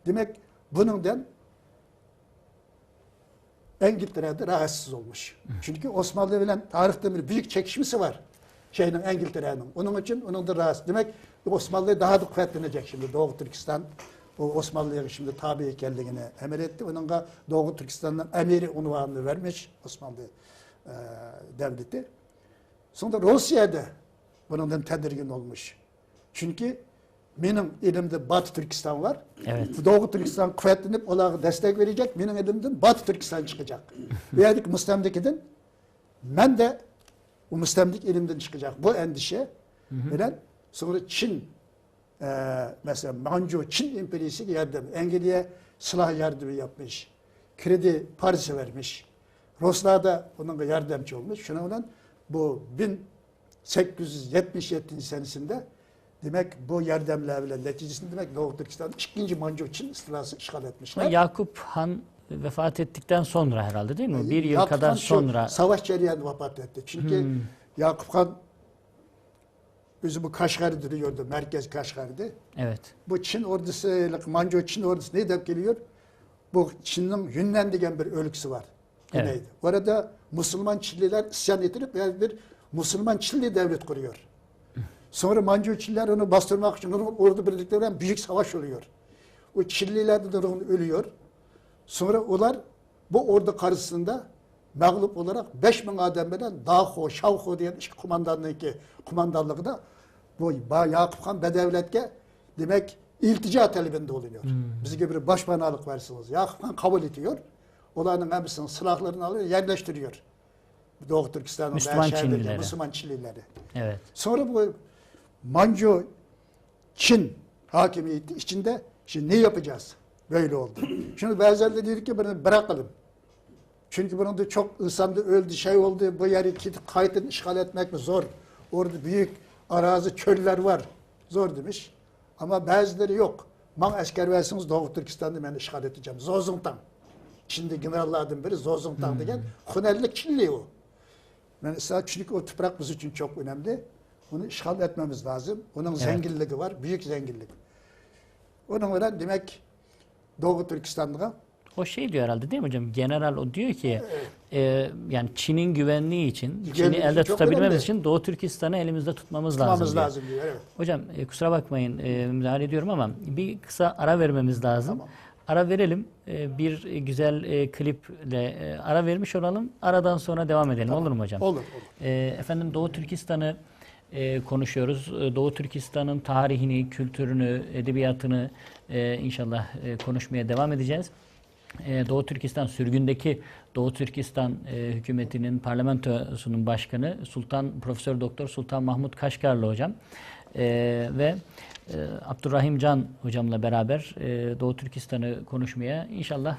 Demek bunundan İngiltere'de rahatsız olmuş. Çünkü Osmanlı ile tarihte bir büyük çekişmesi var. İngiltere'nin. Onun için onun da rahatsız. Demek Osmanlı daha da kuvvetlenecek şimdi. Doğu Türkistan o Osmanlı'ya şimdi tabi ekerliğini emir etti. Onun da Doğu Türkistan'dan emiri unvanını vermiş Osmanlı devleti. Sonra Rusya'da bunun tedirgin olmuş. Çünkü benim elimde Batı Türkistan var. Evet. Doğu Türkistan kuvvetlenip onlara destek verecek. Benim elimden Batı Türkistan çıkacak. Veya müstemlikiden ben de o müstemlik elimden çıkacak. Bu endişe veren sonra Çin mesela Manchu Çin İmperiyası yardım. Engelli'ye silah yardımı yapmış. Kredi Paris'e vermiş. Ruslar da onun yardımcı olmuş. Şuna olan bu 1877 senesinde demek bu yardımlarla neticesinde demek Doğu Türkistan 2. Manchu Çin istilası işgal etmişler. Yakup Han vefat ettikten sonra herhalde değil mi? Bir yıl Yakup kadar Han sonra. savaş cereyanı vefat etti. Çünkü Yakup Han bizim Kaşgar'ı duruyordu. Merkez Kaşgar'dı. Evet. Bu Çin ordusu, Manchu Çin ordusu ne denk geliyor? Bu Çin'in Yunnan degen bir ölüksü var. Evet. Güneyde. Orada Müslüman Çinliler isyan edilip bir Müslüman Çinli devlet kuruyor. Sonra Manchu Çinliler onu bastırmak için onun ordu birlikleriyle büyük savaş oluyor. O Çinliler de ölüyor. Sonra onlar bu ordu karşısında mağlup olarak 5000 adamdan Daho, Şavho diye kumandanlığı da bu Yakup Han Bedevlet'e demek iltica talebinde oluyor. Biz gibi bir başpanalık versiniz. Yakup Han kabul ediyor. Onların hepsinin silahlarını alıyor, yerleştiriyor. Doğu Türkistan'ın Müslüman Çinlileri. Evet. Sonra bu Manchu Çin hakimiyeti içinde şimdi ne yapacağız? Böyle oldu. Şimdi bazen de dedik ki bunu bırakalım. Çünkü bunun da çok insan da öldü, şey oldu. Bu yeri kayıtını işgal etmek mi zor? Orada büyük arazi, çöller var. Zor demiş. Ama bazıları yok. Man asker versiniz Doğu Türkistan'da ben işgal edeceğim. Zozungtan. Şimdi generallardan biri Zozungtan degen Hunellik Çinli o. Mesela çünkü o toprak bizim için çok önemli. Onu işgal etmemiz lazım. Onun zenginliği var, büyük zenginlik. Onun öyle demek Doğu Türkistan'da O şey diyor herhalde değil mi hocam? General o diyor ki yani Çin'in güvenliği için, Çin'i elde çok tutabilmemiz önemli. için Doğu Türkistan'ı elimizde tutmamız lazım diyor. Evet. Hocam kusura bakmayın müdahale ediyorum ama bir kısa ara vermemiz lazım. Tamam. Ara verelim. Bir güzel kliple ara vermiş olalım. Aradan sonra devam edelim. Tamam. Olur mu hocam? Olur. Efendim Doğu Türkistan'ı konuşuyoruz. Doğu Türkistan'ın tarihini, kültürünü, edebiyatını inşallah konuşmaya devam edeceğiz. Doğu Türkistan sürgündeki Doğu Türkistan hükümetinin parlamentosunun başkanı Profesör Doktor Sultan Mahmut Kaşgarlı hocam ve Abdurrahim Can hocamla beraber Doğu Türkistan'ı konuşmaya inşallah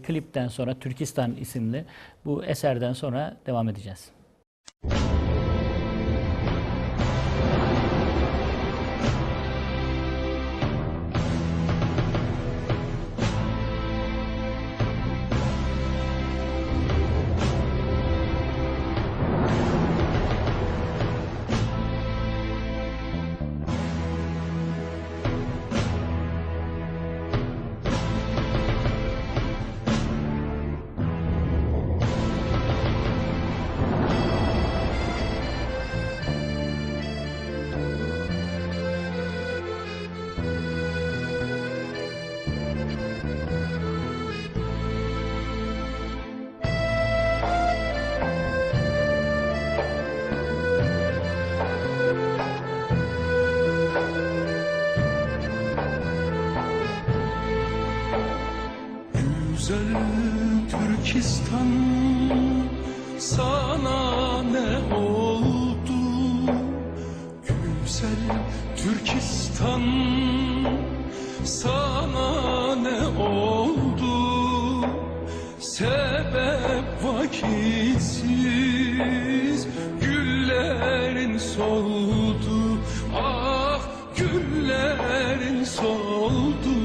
klipten sonra Türkistan isimli bu eserden sonra devam edeceğiz. Güzel Türkistan sana ne oldu? Güzel Türkistan sana ne oldu? Sebep vakit vakitsiz güllerin soldu, ah güllerin soldu.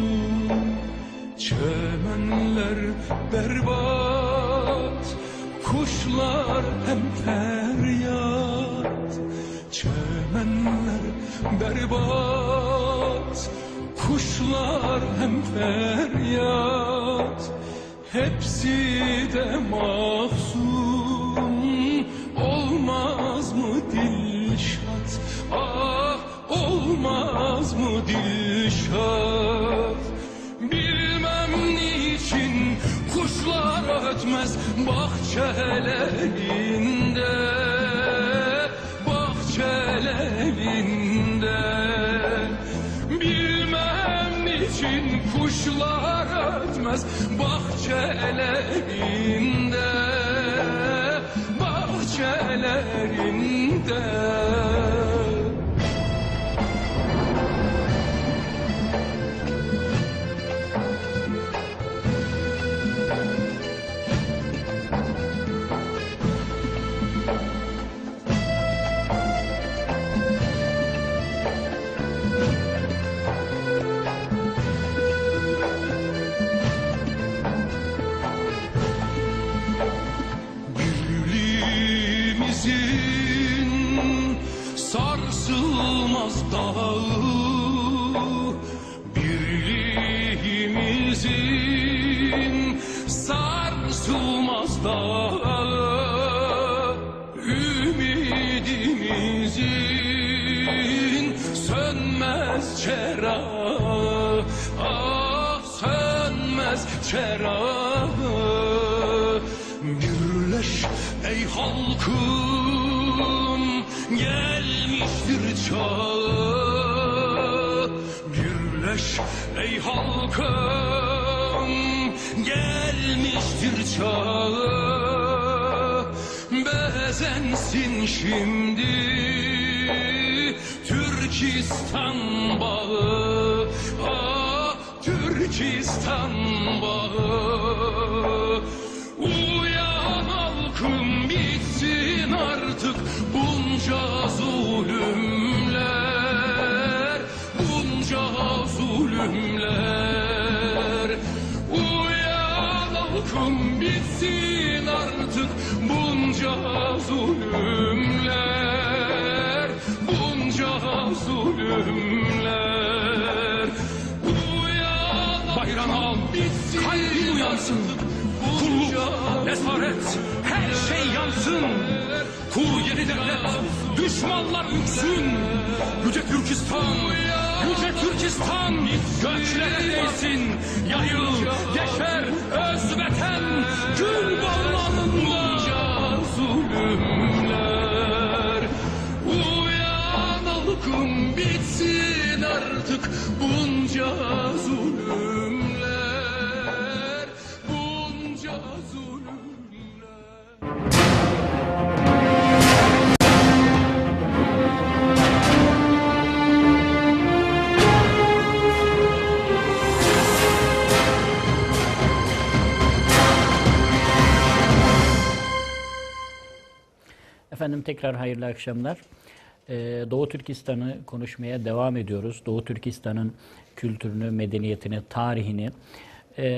Çemenler berbat, kuşlar hem feryat. Çemenler berbat, kuşlar hem feryat. Hepsi de mahzun, olmaz mı Dilşat? Ah olmaz mı Dilşat? Bilmem niçin kuşlar ötmez bahçelerinde, bahçelerinde. Bilmem niçin kuşlar ötmez bahçelerinde, bahçelerinde. Birliğimizin sarsılmaz dağı, birliğimizin sarsılmaz dağı, ümidimizin sönmez çerağı, ah sönmez çerağı. Birleş ey halkım, gelmiştir çağı. Birleş ey halkım, gelmiştir çağı. Bezensin şimdi Türkistan bağı, ah Türkistan bağı. Uyan halkım, bitsin artık bunca zulümler, bunca zulümler. Uyan halkım, bitsin artık bunca zulümler, bunca zulümler. Uyan bayram al, bitsin, kalbin uyansın. Kulluk, esaret, her şey yansın. Kur yeni devlet, düşmanlar üksün. Yüce Türkistan, yüce Türkistan, göklere değsin. Yayıl, yeşer, özveten, gül bağlanınca zulümler. Uyan halkım, bitsin artık bunca zulümler, bunca zulümler. Efendim tekrar hayırlı akşamlar. Doğu Türkistan'ı konuşmaya devam ediyoruz. Doğu Türkistan'ın kültürünü, medeniyetini, tarihini,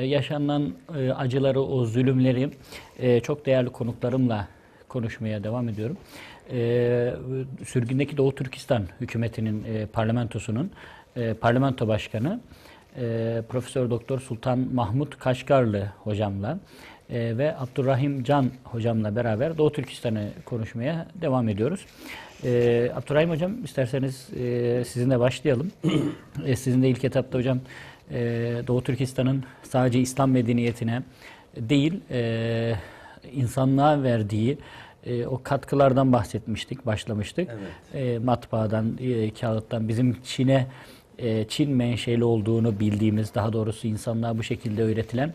yaşanan acıları, o zulümleri çok değerli konuklarımla konuşmaya devam ediyorum. Sürgündeki Doğu Türkistan hükümetinin parlamentosunun parlamento başkanı Profesör Doktor Sultan Mahmut Kaşgarlı hocamla ve Abdurrahim Can hocamla beraber Doğu Türkistan'ı konuşmaya devam ediyoruz. Abdurrahim hocam, isterseniz sizinle başlayalım. Sizin de ilk etapta hocam Doğu Türkistan'ın sadece İslam medeniyetine değil insanlığa verdiği o katkılardan bahsetmiştik, başlamıştık. Evet. Matbaadan, kağıttan, bizim Çin menşeli olduğunu bildiğimiz, daha doğrusu insanlığa bu şekilde öğretilen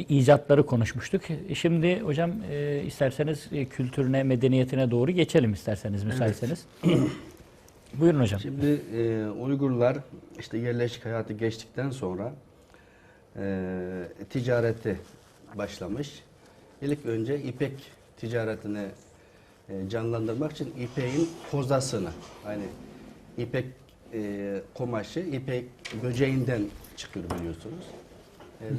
icatları konuşmuştuk. Şimdi hocam isterseniz kültürüne, medeniyetine doğru geçelim isterseniz, müsaitseniz. Evet. Buyurun hocam. Şimdi Uygurlar işte yerleşik hayatı geçtikten sonra ticareti başlamış. İlk önce ipek ticaretini canlandırmak için ipeğin kozasını, hani ipek kumaşı ipek böceğinden çıkıyor biliyorsunuz.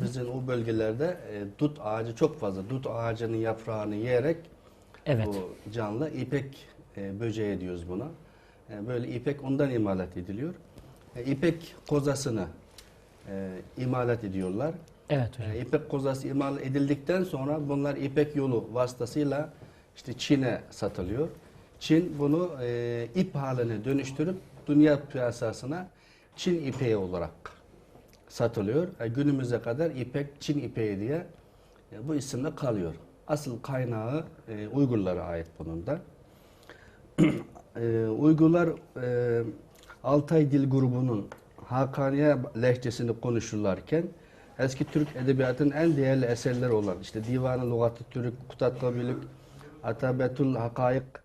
Bizim o bölgelerde dut ağacı çok fazla. Dut ağacının yaprağını yiyerek Evet. bu canlı ipek böceği diyoruz buna. Böyle ipek ondan imalat ediliyor. İpek kozasını imalat ediyorlar. Evet hocam. İpek kozası imal edildikten sonra bunlar ipek yolu vasıtasıyla işte Çin'e satılıyor. Çin bunu ip haline dönüştürüp dünya piyasasına Çin ipeği olarak satılıyor. Günümüze kadar ipek Çin ipeği diye bu isimle kalıyor. Asıl kaynağı Uygurlara ait bunun da. Uygurlar Altay Dil grubunun Hakaniye lehçesini konuşurlarken eski Türk edebiyatının en değerli eserleri olan işte Divan-ı Lugat-ı Türk, Kutat Kabilük, Atabetul Hakayık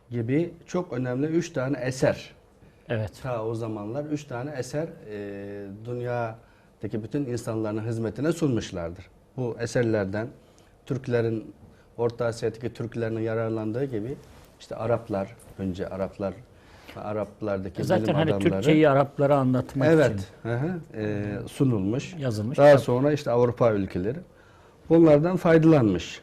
gibi çok önemli 3 tane eser. Evet. Ta o zamanlar 3 tane eser dünyadaki bütün insanların hizmetine sunmuşlardır. Bu eserlerden Türklerin, Orta Asya'daki Türklerin yararlandığı gibi işte Araplar, önce Araplardaki Zaten bilim hani adamları. Türkçeyi Araplara anlatmak Evet, için sunulmuş. yazılmış. Daha kitap. sonra işte Avrupa ülkeleri bunlardan faydalanmış.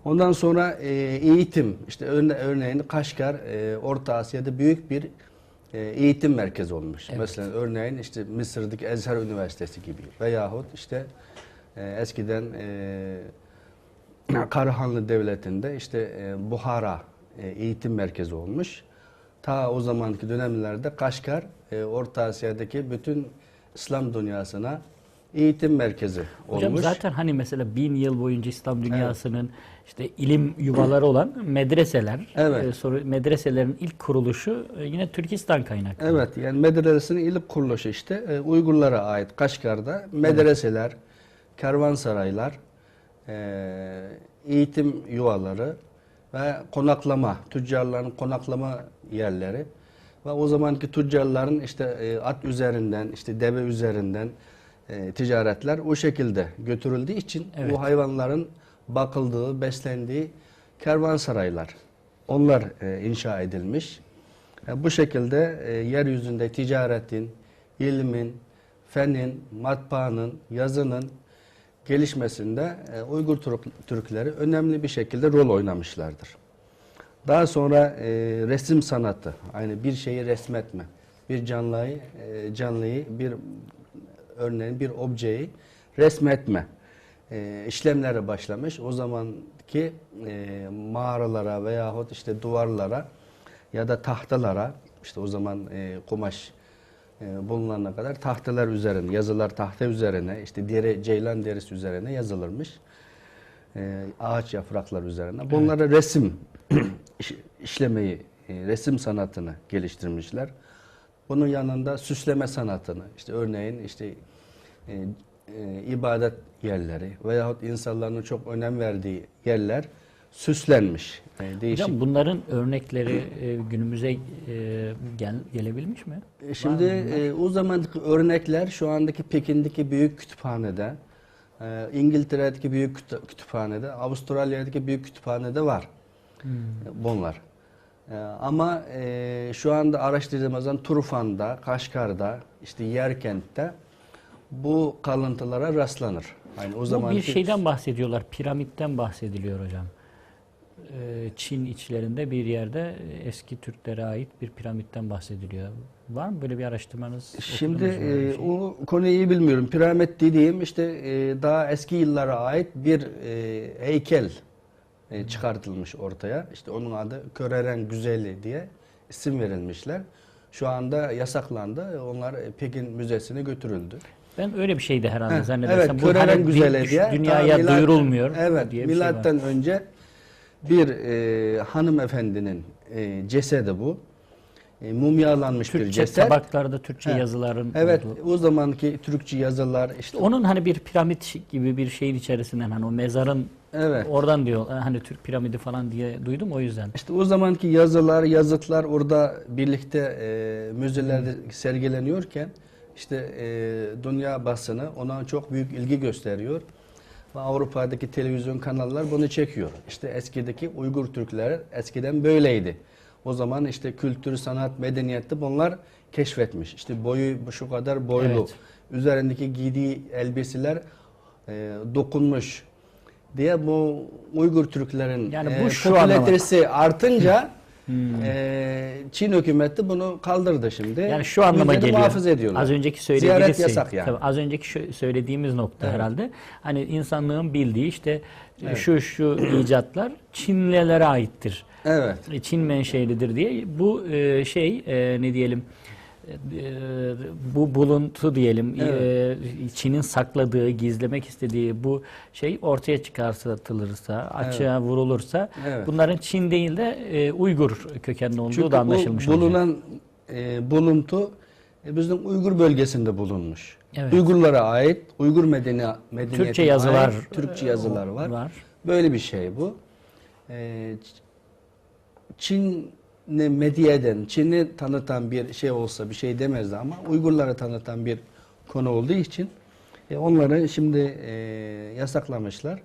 Ondan sonra eğitim, işte örneğin Kaşgar Orta Asya'da büyük bir eğitim merkezi olmuş. Evet. Mesela örneğin işte Mısır'daki Ezher Üniversitesi gibi veyahut işte eskiden Karahanlı Devleti'nde işte Buhara eğitim merkezi olmuş. Ta o zamanki dönemlerde Kaşgar Orta Asya'daki bütün İslam dünyasına eğitim merkezi olmuş. Hocam zaten hani mesela 1000 yıl boyunca İslam dünyasının işte ilim yuvaları olan medreseler, Evet. sonra medreselerin ilk kuruluşu yine Türkistan kaynaklı. Evet, yani medresesinin ilk kuruluşu işte Uygurlara ait Kaşgar'da medreseler, kervansaraylar, eğitim yuvaları ve konaklama, tüccarların konaklama yerleri ve o zamanki tüccarların işte at üzerinden, işte deve üzerinden ticaretler o şekilde götürüldüğü için Evet. bu hayvanların bakıldığı, beslendiği kervansaraylar, onlar inşa edilmiş. Bu şekilde yeryüzünde ticaretin, ilmin, fenin, matbaanın, yazının gelişmesinde Uygur Türkleri önemli bir şekilde rol oynamışlardır. Daha sonra resim sanatı, yani bir şeyi resmetme, bir canlıyı bir örneğin bir objeyi resmetme işlemleri başlamış. O zamanki mağaralara veyahut işte duvarlara ya da tahtalara, işte o zaman kumaş bulunana kadar tahtalar üzerine, yazılar tahta üzerine, işte ceylan derisi üzerine yazılırmış. Ağaç yaprakları üzerine. Bunlara resim işlemeyi, resim sanatını geliştirmişler. Bunun yanında süsleme sanatını, işte örneğin işte ibadet yerleri veyahut insanların çok önem verdiği yerler süslenmiş. Değişik. Hocam bunların örnekleri günümüze gelebilmiş mi? Şimdi o zamanki örnekler şu andaki Pekin'deki büyük kütüphanede, İngiltere'deki büyük kütüphanede, Avustralya'daki büyük kütüphanede var bunlar. Ama şu anda araştırdığımız zaman Turfan'da, Kaşgar'da, işte Yerkent'te bu kalıntılara rastlanır. Yani o Bu zamanki bir şeyden bahsediyorlar, piramitten bahsediliyor hocam. Çin içlerinde bir yerde eski Türklere ait bir piramitten bahsediliyor. Var mı böyle bir araştırmanız? Şimdi okudunuz mu böyle bir şey? o konuyu iyi bilmiyorum. Piramit dediğim işte daha eski yıllara ait bir heykel çıkartılmış ortaya. İşte onun adı Köreren Güzeli diye isim verilmişler. Şu anda yasaklandı. Onlar Pekin Müzesi'ne götürüldü. Ben öyle bir şeydi herhalde Evet, zannedersem. Bu Köreren hani Güzeli diye. dünyaya Ta duyurulmuyor Evet, diye bir şey var. milattan önce bir hanımefendinin cesedi bu. Mumyalanmış bir Türkçe ceset. tabaklarda Türkçe yazıların Evet, olduğu. o zamanki Türkçe yazılar işte. Onun hani bir piramit gibi bir şeyin içerisinden hani o mezarın Evet. oradan diyor hani Türk piramidi falan diye duydum o yüzden. İşte o zamanki yazılar, yazıtlar orada birlikte müzelerde sergileniyorken işte dünya basını ona çok büyük ilgi gösteriyor. ve Avrupa'daki televizyon kanallar bunu çekiyor. İşte eskideki Uygur Türkleri eskiden böyleydi. O zaman işte kültür, sanat, medeniyette bunlar keşfetmiş. İşte boyu şu kadar boylu. Evet. Üzerindeki giydiği elbiseler dokunmuş diye bu Uygur Türklerin Yani bu şu popülaritesi artınca Çin hükümeti bunu kaldırdı şimdi. Yani şu anlama Yüzleri geliyor. muhafaza ediyorlar. Az önceki söylediğimiz Ziyaret şey. yasak yani. Tabii az önceki söylediğimiz nokta Evet. herhalde. Hani insanlığın bildiği işte Evet. şu icatlar Çinlilere aittir. Evet. Çin menşelidir diye bu ne diyelim bu buluntu diyelim Çin'in sakladığı, gizlemek istediği bu şey ortaya çıkartılırsa, açığa vurulursa Evet. bunların Çin değil de Uygur kökenli olduğu Çünkü da anlaşılmış bu olacak. bulunan buluntu bizim Uygur bölgesinde bulunmuş. Evet. Uygurlara ait, Uygur medeniyetine Türkçe yazılar ait Türkçe yazılar var. var. Böyle bir şey bu. Çin'i medya eden, Çin'i tanıtan bir şey olsa bir şey demezdi ama Uygurları tanıtan bir konu olduğu için onları şimdi yasaklamışlar.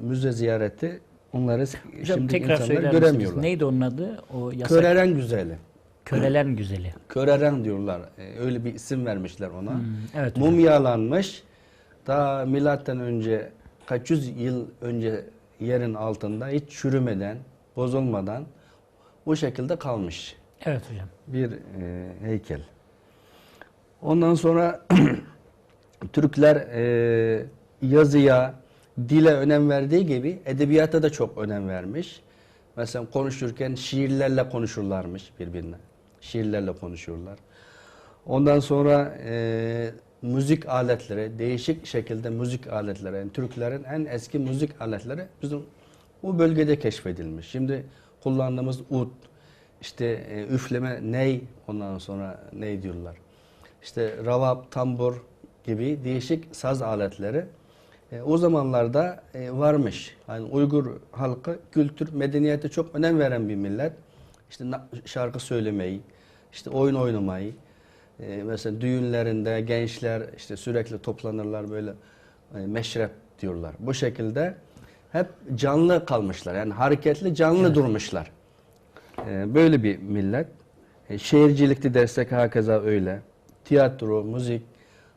Müze ziyareti onları Hocam şimdi tekrar insanlar söyler misiniz? göremiyorlar. Neydi onun adı? O yasak Köreren güzeli. Körelen güzeli. Köreren diyorlar. Öyle bir isim vermişler ona. Evet hocam. Mumyalanmış. Daha milattan önce kaç yüz yıl önce yerin altında hiç çürümeden, bozulmadan bu şekilde kalmış Evet hocam. bir heykel. Ondan sonra Türkler yazıya, dile önem verdiği gibi edebiyata da çok önem vermiş. Mesela konuşurken şiirlerle konuşurlarmış birbirine. Şiirlerle konuşuyorlar. Ondan sonra müzik aletleri, değişik şekilde müzik aletleri, yani Türklerin en eski müzik aletleri bizim bu bölgede keşfedilmiş. Şimdi kullandığımız ud, işte üfleme ney, ondan sonra ney diyorlar. İşte ravab, tambur gibi değişik saz aletleri o zamanlarda varmış. Yani Uygur halkı kültür, medeniyete çok önem veren bir millet. İşte şarkı söylemeyi, işte oyun oynamayı, mesela düğünlerinde gençler işte sürekli toplanırlar böyle meşrep diyorlar. Bu şekilde hep canlı kalmışlar. Yani hareketli, canlı durmuşlar. Böyle bir millet. Şehircilikte dersek hakeza öyle. Tiyatro, müzik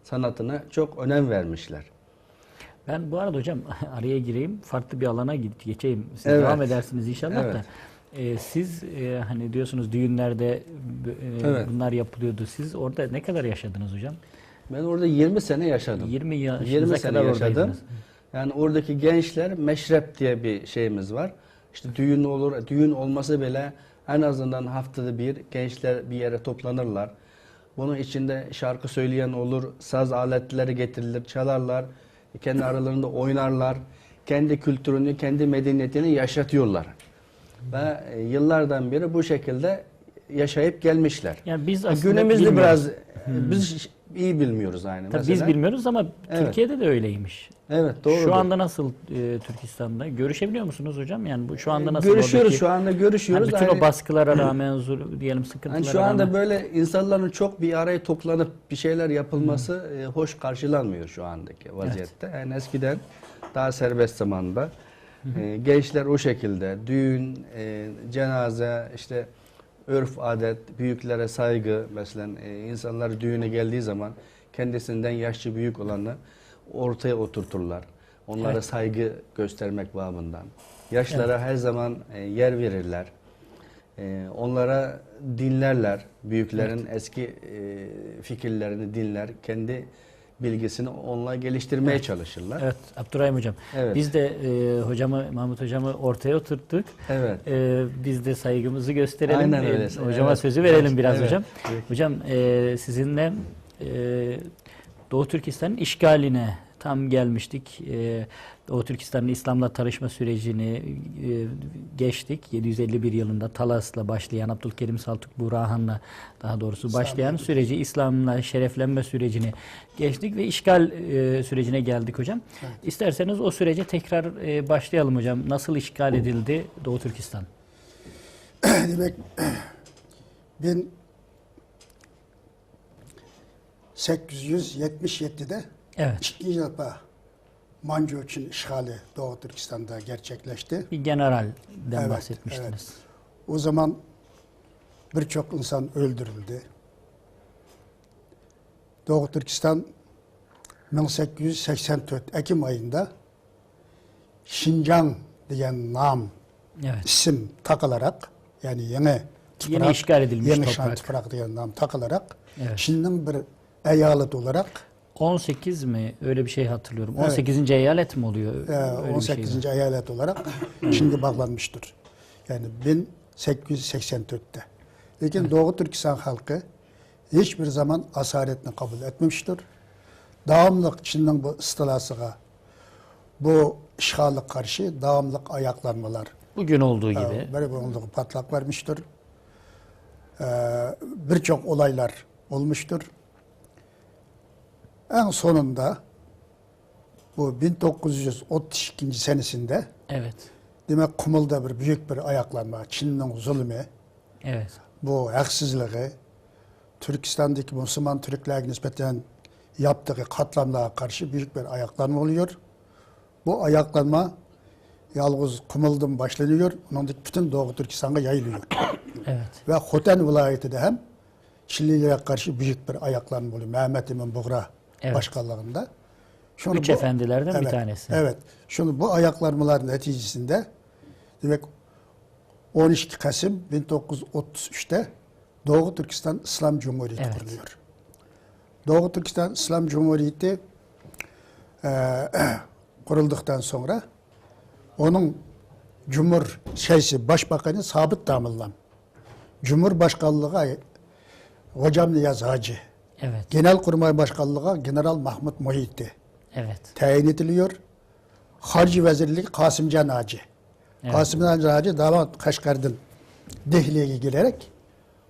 sanatına çok önem vermişler. Ben bu arada hocam araya gireyim. Farklı bir alana geçeyim. Siz Evet. devam edersiniz inşallah Evet. da. Siz hani diyorsunuz düğünlerde Evet. bunlar yapılıyordu. Siz orada ne kadar yaşadınız hocam? Ben orada 20 sene yaşadım. 20 yaşınıza 20 sene kadar yaşadım. oradaydınız. Yani oradaki gençler meşrep diye bir şeyimiz var. İşte düğün olur, düğün olması bile en azından haftada bir gençler bir yere toplanırlar. Bunun içinde şarkı söyleyen olur, saz aletleri getirilir, çalarlar, kendi aralarında oynarlar, kendi kültürünü, kendi medeniyetini yaşatıyorlar. Ve yıllardan beri bu şekilde yaşayıp gelmişler. Yani biz aslında Günümüzde bilmiyoruz. biraz biz iyi bilmiyoruz aynı. Tabii mesela. biz bilmiyoruz ama Evet. Türkiye'de de öyleymiş. Evet, doğru. Şu anda nasıl Türkistan'da? Görüşebiliyor musunuz hocam? Yani bu şu anda nasıl görüşüyoruz, oradaki, şu anda görüşüyoruz. hani bütün Yani- o baskılara rağmen diyelim sıkıntılara Yani şu anda rağmen. böyle insanların çok bir araya toplanıp bir şeyler yapılması hoş karşılanmıyor şu andaki vaziyette. Yani eskiden daha serbest zamanda gençler o şekilde düğün, cenaze, işte örf adet, büyüklere saygı, mesela insanlar düğüne geldiği zaman kendisinden yaşça büyük olanı ortaya oturturlar. Onlara Evet. saygı göstermek babından. Yaşlara her zaman yer verirler. Onlara dinlerler. Büyüklerin eski fikirlerini dinler. Kendi bilgisini onunla geliştirmeye çalışırlar. Evet Abdurrahim hocam. Evet. Biz de Mahmut hocamı ortaya oturttuk. Evet. Biz de saygımızı gösterelim. Aynen öyle. Hocama Evet. sözü verelim biraz Evet. hocam. Evet. Hocam sizinle Doğu Türkistan'ın işgaline tam gelmiştik. Doğu Türkistan'ın İslam'la tanışma sürecini geçtik. 751 yılında Talas'la başlayan, Abdülkerim Saltuk Burhan'la daha doğrusu başlayan süreci, İslam'la şereflenme sürecini geçtik ve işgal sürecine geldik hocam. Evet. İsterseniz o sürece tekrar başlayalım hocam. Nasıl işgal edildi Doğu Türkistan? Demek 1877'de Evet. ikinci defa Mançurç'un işgali Doğu Türkistan'da gerçekleşti. Bir generalden Evet, bahsetmiştiniz. evet. O zaman birçok insan öldürüldü. Doğu Türkistan 1884 Ekim ayında Şincan diyen Evet. isim takılarak, yani yeni toprak, işgal edilmiş yeni toprak. Şan toprak diyen nam takılarak Evet. Çin'in bir eyalet olarak 18 mi? Öyle bir şey hatırlıyorum. Evet. 18. eyalet mi oluyor? Öyle bir şey 18. var. eyalet olarak Çin'de bağlanmıştır. Yani 1884'te. Lakin Doğu Türkistan halkı hiçbir zaman asaretini kabul etmemiştir. Devamlı Çin'in bu istilasına, bu işgaline karşı devamlı ayaklanmalar, Bugün olduğu gibi. böyle bir patlak vermiştir. Birçok olaylar olmuştur. En sonunda bu 1932 senesinde Evet. demek Kumul'da bir büyük bir ayaklanma, Çin'in zulmü, Evet. bu haksızlığı, Türkistan'daki Müslüman Türklere nispeten yaptığı katliamlara karşı büyük bir ayaklanma oluyor. Bu ayaklanma yalnız Kumul'dan başlanıyor, onun bütün Doğu Türkistan'a yayılıyor. Evet. Ve Hoten vilayeti de hem Çinlilere karşı büyük bir ayaklanma oluyor. Mehmet Emin Buğra Evet. başkanlığında. Üç efendilerden bir tanesi. Evet. Şimdi bu ayaklanmaların neticesinde demek 12 Kasım 1933'te Doğu Türkistan İslam Cumhuriyeti Evet. kuruluyor. Doğu Türkistan İslam Cumhuriyeti kurulduktan sonra onun Başbakanı Sabit Damıllam, Cumhurbaşkanlığı Hocam Niyaz Hacı, Evet. Genelkurmay Başkanlığı General Mahmut Muhyiddin Evet. tayin ediliyor. Harcı Vezirlik Kasımcan Hacı. Evet. Kasımcan Hacı damat Kaşgar'dan Dehli'ye gelerek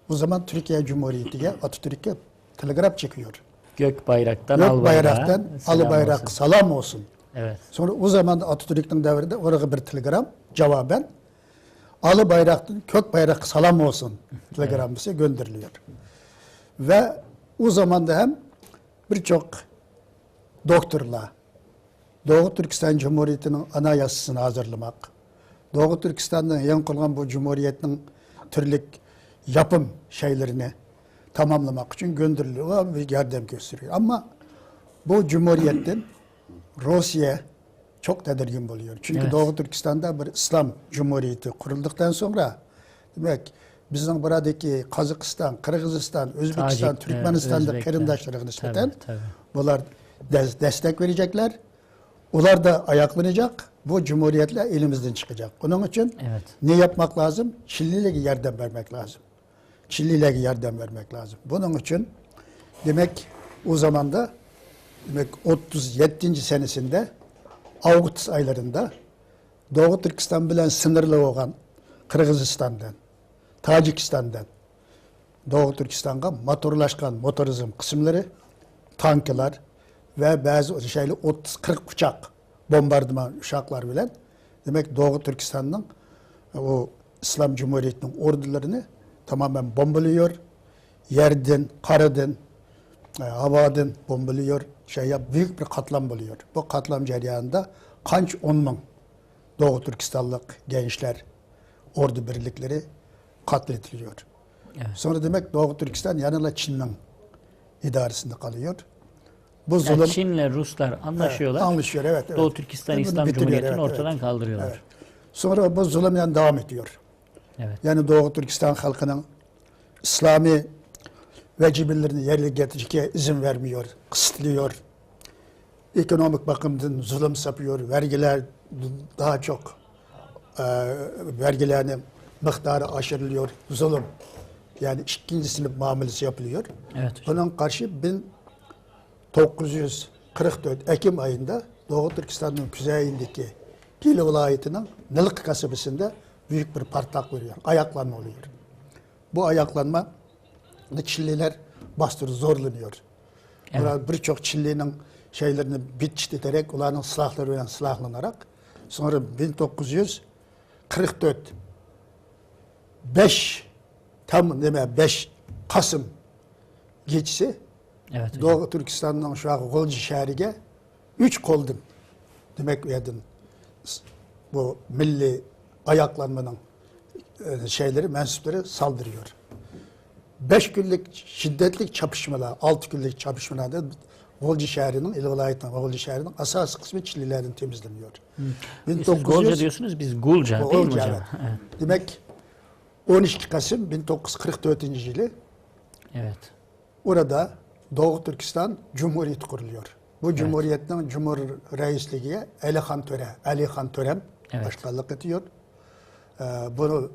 o zaman Türkiye Cumhuriyeti'ye, Atatürk'e telgraf çekiyor. Gök bayraktan Gök al bayrağı. bayraktan selam al bayrak olsun. salam olsun. Evet. Sonra o zaman da Atatürk'ün devrinde oraya bir telegram cevaben al bayraktan kök bayrak salam olsun telegramısı gönderiliyor. Ve o zaman da hem birçok doktorla Doğu Türkistan Cumhuriyeti'nin anayasasını hazırlamak, Doğu Türkistan'da yan kurulan bu Cumhuriyet'in türlük yapım şeylerini tamamlamak için gönderiliyor ve yardım gösteriyor. Ama bu Cumhuriyet'in Rusya çok tedirgin oluyor. Çünkü Evet. Doğu Türkistan'da bir İslam Cumhuriyeti kurulduktan sonra demek bizim buradaki Kazakistan, Kırgızistan, Özbekistan, Tacikler, Türkmenistan'da Özbekler. kırındaşlarına nispeten Tabii, tabii. bunlar destek verecekler. Onlar da ayaklanacak. Bu cumhuriyetle elimizden çıkacak. Onun için Evet. ne yapmak lazım? Çinlilere yardım vermek lazım. Çinlilere yardım vermek lazım. Bunun için demek o zaman da demek 37. senesinde Ağustos aylarında Doğu Türkistan bilen sınırlı olan Kırgızistan'dan, Tacikistan'dan Doğu Türkistan'a motorlaşkan motorizm kısımları, tanklar ve bazı şeyli 30-40 uçak, bombardıman uçaklar bilen demek Doğu Türkistan'ın o İslam Cumhuriyeti'nin ordularını tamamen bombalıyor. Yerden, karadan, havadan bombalıyor. Büyük bir katliam oluyor. Bu katliam cereyanında kaç 10 bin Doğu Türkistanlık gençler, ordu birlikleri katlediliyor. Evet. Sonra demek Doğu Türkistan yanıyla Çin'in idaresinde kalıyor. Bu zulüm Yani Çin'le Ruslar anlaşıyorlar. anlaşıyor, evet. Doğu Türkistan Bunu İslam bitiriyor, Cumhuriyeti'ni evet, ortadan evet. kaldırıyorlar. Evet. Sonra bu zulüm yani devam ediyor. Evet. Yani Doğu Türkistan halkının İslami vecibelerini yerine getirmeye izin vermiyor, kısıtlıyor. Ekonomik bakımdan zulüm yapıyor, vergiler daha çok vergilerinin miktarı aşırılıyor, zulüm. Yani ikinci sınıf muamelesi yapılıyor. Evet. Bunun karşı 1944 Ekim ayında Doğu Türkistan'ın kuzeyindeki Gili vilayetinin Nılık kasabasında büyük bir patlak veriyor. Ayaklanma oluyor. Bu ayaklanma Çinliler bastırı zorlanıyor. Evet. Birçok Çinlinin şeylerini bitiştirerek, onların silahlarıyla silahlanarak sonra 1944 5 Kasım gecesi Evet. hocam. Doğu Türkistan'dan şu an Golcu şehriye 3 koldan demek edin bu milli ayaklanmanın şeyleri, mensupları saldırıyor. 5 günlük şiddetli çapışmalar, 6 günlük çapışmalarda Golca şehrinin, il vilayetinden Golca şehrinin asas kısmı Çillilerden temizleniyor. Siz Golca diyorsunuz, biz Gulca değil mi Golca, hocam? evet. Evet. Demek 12 Kasım 1944 yılı Evet. orada Doğu Türkistan Cumhuriyeti kuruluyor. Bu Cumhuriyet'in Cumhur Reisliği'ye Ali Han Törem Evet. başkanlık ediyor. Bunu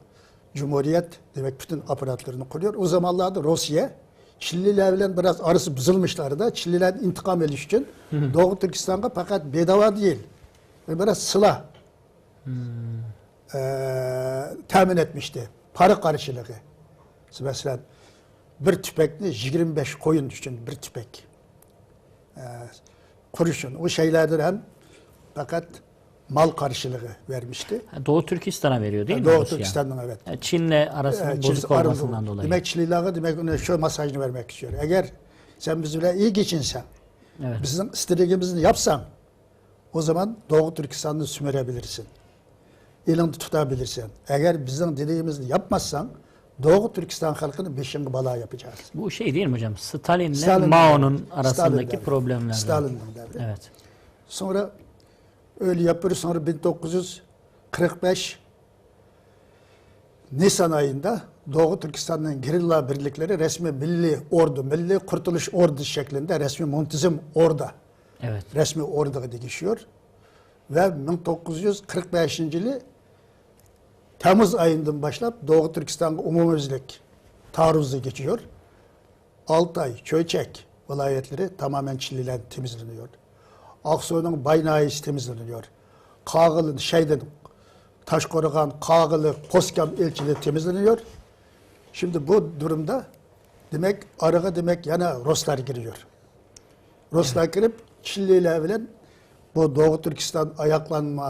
Cumhuriyet demek bütün aparatlarını kuruyor. O zamanlarda Rusya Çillilerle biraz arası bozulmuşlardı da Çilliler intikam ediş için Doğu Türkistan'a fakat bedava değil ve biraz sıla temin etmişti. Para karşılığı. Mesela bir tüpekli 25 koyun düşün, bir tüpek. Kuruşun. O şeylerden hem fakat mal karşılığı vermişti. Doğu Türkistan'a veriyor değil mi Doğu Rusya? Türkistan'dan evet. Çin'le arasının bozuk Çin- olmasından dolayı. Demek Çinliler'e demek ona şu mesajını vermek istiyor. Eğer sen bizimle iyi geçinsen, Evet. bizim istediğimizi yapsan, o zaman Doğu Türkistan'ı sümerebilirsin. Elini tutabilirsin. Eğer bizim dediğimizi yapmazsan, Doğu Türkistan halkını beşinci bala yapacağız. Bu şey değil mi hocam? Stalin'le Stalin Mao'nun devri. arasındaki Stalin devri. problemler. Stalin'in devri. Evet. Sonra öyle yapıyoruz. Sonra 1945 Nisan ayında Doğu Türkistan'ın gerilla birlikleri resmi milli ordu, milli kurtuluş ordu şeklinde resmi muntazam ordu, Evet. resmi orduya dikişiyor. Ve 1945 yılı Temmuz ayından başlayıp Doğu Türkistan'a umumözlük taarruzu geçiyor. Altay, Çöyçek vilayetleri tamamen Çilliler temizleniyor. Aksoy'un Baynayısı temizleniyor. Kağıl'ın Taşkorugan, Kağılı, Koskam ilçeleri temizleniyor. Şimdi bu durumda demek araya demek yana Ruslar giriyor. Ruslar girip Çilliler bilen bu Doğu Türkistan ayaklanma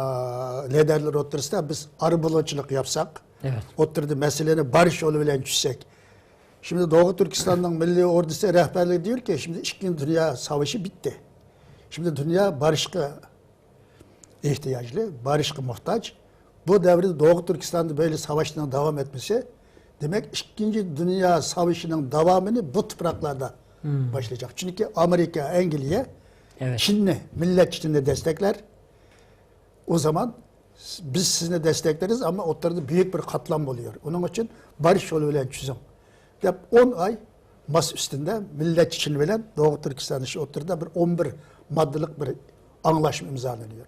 liderleri oturursa biz arabuluculuk yapsak, Evet. oturdu meseleni barış yolu bilen çözsek. Şimdi Doğu Türkistan'ın milli ordusu rehberliği diyor ki şimdi İkinci Dünya Savaşı bitti. Şimdi dünya barışa ihtiyaclı, barışa muhtaç. Bu devirde Doğu Türkistan'da böyle savaşların devam etmesi demek İkinci Dünya Savaşı'nın devamını bu topraklarda başlayacak. Çünkü Amerika, İngiltere, Evet. Çin'le, millet Çin'le destekler. O zaman biz sizinle destekleriz ama ortada büyük bir katlam oluyor. Onun için barış yolu bilen çözüm. Yap 10 ay mas üstünde millet Çin bilen Doğu Türkistan işi oturdu bir 11 maddelik bir anlaşma imzalanıyor.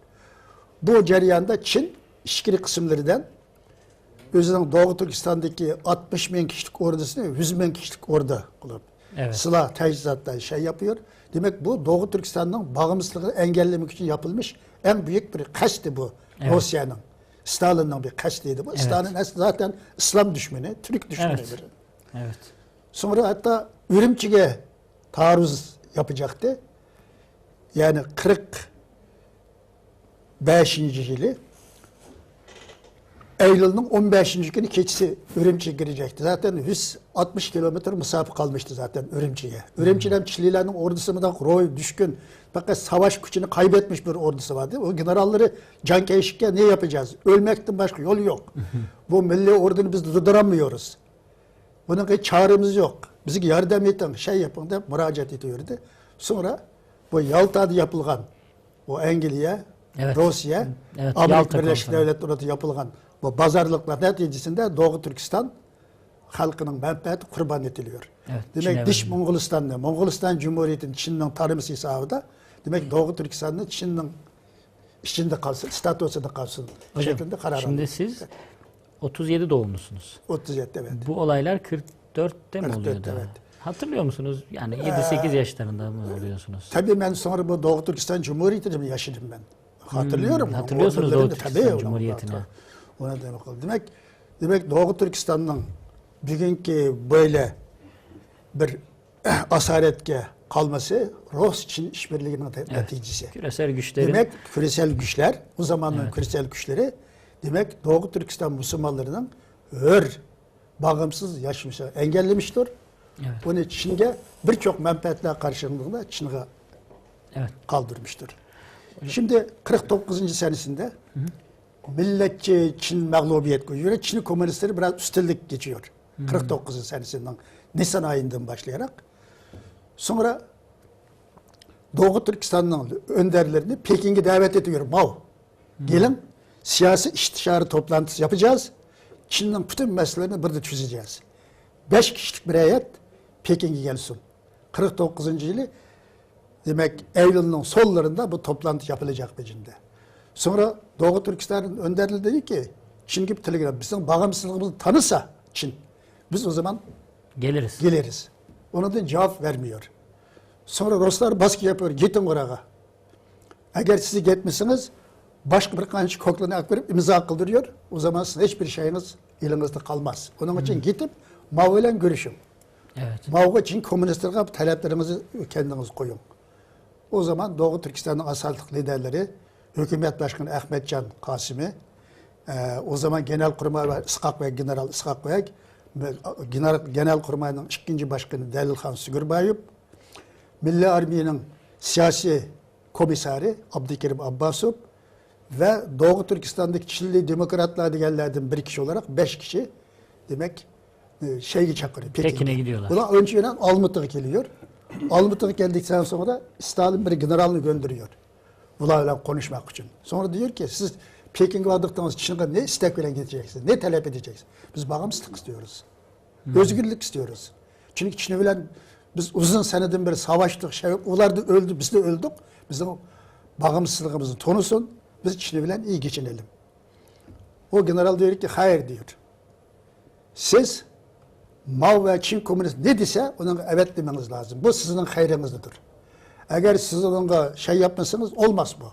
Bu cereyanda Çin işkili kısımlarından özünün Doğu Türkistan'daki 60 bin kişilik ordusunu 100 bin kişilik ordu olup Evet. silah teçhizatla şey yapıyor. Demek bu Doğu Türkistan'ın bağımsızlığını engellemek için yapılmış en büyük bir kaçtı bu Evet. Rusya'nın. Stalin'in bir kaçtıydı bu. Evet. Stalin zaten İslam düşmanı, Türk düşmanı Evet. biri. Evet. Sonra hatta Ürümçi'ye taarruz yapacaktı. Yani 45. yılı Eylül'ün 15. günü keçisi Ürümçi'ye girecekti. Zaten 160 kilometre mesafe kalmıştı zaten Ürümçi'ye. Ürümçi'den Çillilerin ordusundan Roy düşkün fakat savaş gücünü kaybetmiş bir ordusu vardı. O generalleri can keşikken ne yapacağız? Ölmekten başka yol yok. Bu milli ordunu biz durduramıyoruz. Bunun hiç çaremiz yok. Bizi yardım edin, şey yapın da müracaat ediyordu. Sonra bu Yalta'da yapılgan, o İngiltere, Evet. Rusya, Evet, Amerika Yalta Birleşik Konferansı. Devletleri'nde yapılgan bu pazarlıklar neticesinde Doğu Türkistan halkının menfaati kurban ediliyor. Evet, Demek Çin'e dış verildi. Moğolistan'da, Moğolistan Cumhuriyeti'nin Çin'in tanıması hesabında demek Doğu Türkistan'ın Çin'in içinde kalsın, statüsünde kalsın Hocam, şeklinde karar şimdi aldı. siz 37 doğumlusunuz. 37 evet. Bu olaylar 44'te mi 44'te, oluyordu? evet. Hatırlıyor musunuz? Yani 7-8 yaşlarında mı oluyorsunuz? Tabii ben sonra bu Doğu Türkistan Cumhuriyeti'nde mi yaşadım ben? Hatırlıyorum. hatırlıyorsunuz Ordularında Doğu tabii Türkistan ona- Cumhuriyeti'ni. Ona demek oldu. Demek Doğu Türkistan'ın bugünkü böyle bir asaretke kalması Rus-Çin işbirliğinin neticesi. Küresel güçlerin Demek küresel güçler, o zamanın küresel güçleri demek Doğu Türkistan Müslümanlarının bağımsız yaşamışı engellemiştir. Evet. Bunu Çin'e birçok menfaatler karşılığında Çin'e evet. kaldırmıştır. Şimdi 49. senesinde milletçi Çin mağlubiyet koyuyor. Çin komünistleri biraz üstelik geçiyor. 49. senesinden Nisan ayından başlayarak. Sonra Doğu Türkistan'ın önderlerini Pekin'e davet ediyor. Mao, gelin siyasi istişare toplantısı yapacağız. Çin'in bütün meselelerini burada çözeceğiz. 5 kişilik bir heyet Pekin'e gelsin. 49. yılı demek Eylül'ün sonlarında bu toplantı yapılacak Pekin'de. Sonra Doğu Türkistan'ın önderleri dedi ki Çin gibi telegram bizim bağımsızlığımızı tanısa Çin biz o zaman geliriz. Ona da cevap vermiyor. Sonra Ruslar baskı yapıyor. Gidin oraya. Eğer sizi gitmişsiniz başka bir kançı koklarını aktarıp imza kıldırıyor. O zaman sizin hiçbir şeyiniz elinizde kalmaz. Onun için gidip Mao ile görüşün. Evet. Mao için komünistlerine taleplerinizi kendiniz koyun. O zaman Doğu Türkistan'ın asallık liderleri Hükümet Başkanı Ahmetcan Kasimi, o zaman Genelkurmay İshak Bey, General İshak Bey, Genelkurmay'ın ikinci başkanı Delilhan Sigurbayyev, Milli Armiye'nin siyasi komiseri Abdülkerim Abbasov ve Doğu Türkistan'daki Çinli demokratlar diğerlerden bir kişi olarak 5 kişi demek şeyi çakırıyor. Pekin'e gidiyorlar. Buna önce Almut'a geliyor. Almut'a geldikten sonra da Stalin bir generalini gönderiyor. Bunlarla konuşmak için. Sonra diyor ki siz Pekin'e vardıktan sonra Çin'e ne istek veren gideceksiniz, ne talep edeceksiniz? Biz bağımsızlık istiyoruz. Özgürlük istiyoruz. Çünkü Çin'e bilen biz uzun seneden beri savaştık, onlar da öldü, biz de öldük. Bizim bağımsızlığımızı tonusun, biz Çin'e bilen iyi geçinelim. O general diyor ki hayır diyor. Siz Mao ve Çin komünist ne dese ona evet demeniz lazım. Bu sizin hayrınızdır. Eğer siz ona şey yapmasanız olmaz bu.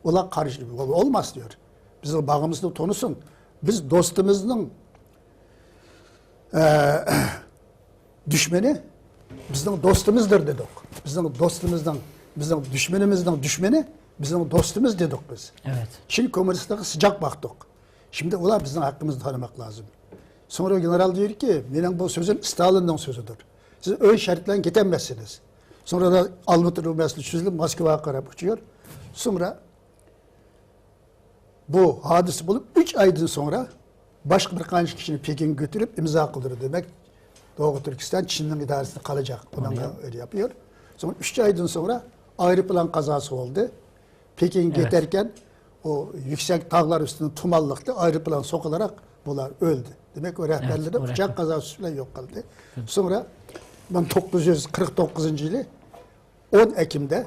Ola karşı olmaz diyor. Bizim bağımsızlığı tonusun. Biz dostumuzun düşmeni bizim dostumuzdur dedik. Bizim dostumuzdan, bizim düşmanımızdan düşmeni bizim dostumuz dedik biz. Evet. Çin komünistlere sıcak baktık. Şimdi ola bizim hakkımızı tanımak lazım. Sonra general diyor ki, benim bu sözüm Stalin'den sözüdür. Siz öyle şartla gidemezsiniz. Sonra da Almut Rumesli çözülüp Moskova'ya karab uçuyor. Sonra bu hadise bulup 3 aydan sonra başka bir kişinin Pekin'e götürüp imza kıldırır demek. Doğu Türkistan Çin'in idaresinde kalacak. Ondan öyle yapıyor. Sonra 3 aydan sonra aeroplan kazası oldu. Pekin'e giderken o yüksek dağlar üstünde tumallıkta aeroplan sokularak bunlar öldü. Demek o rehberleri de uçak kazasıyla yok kaldı. Sonra 1949. yılı 10 Ekim'de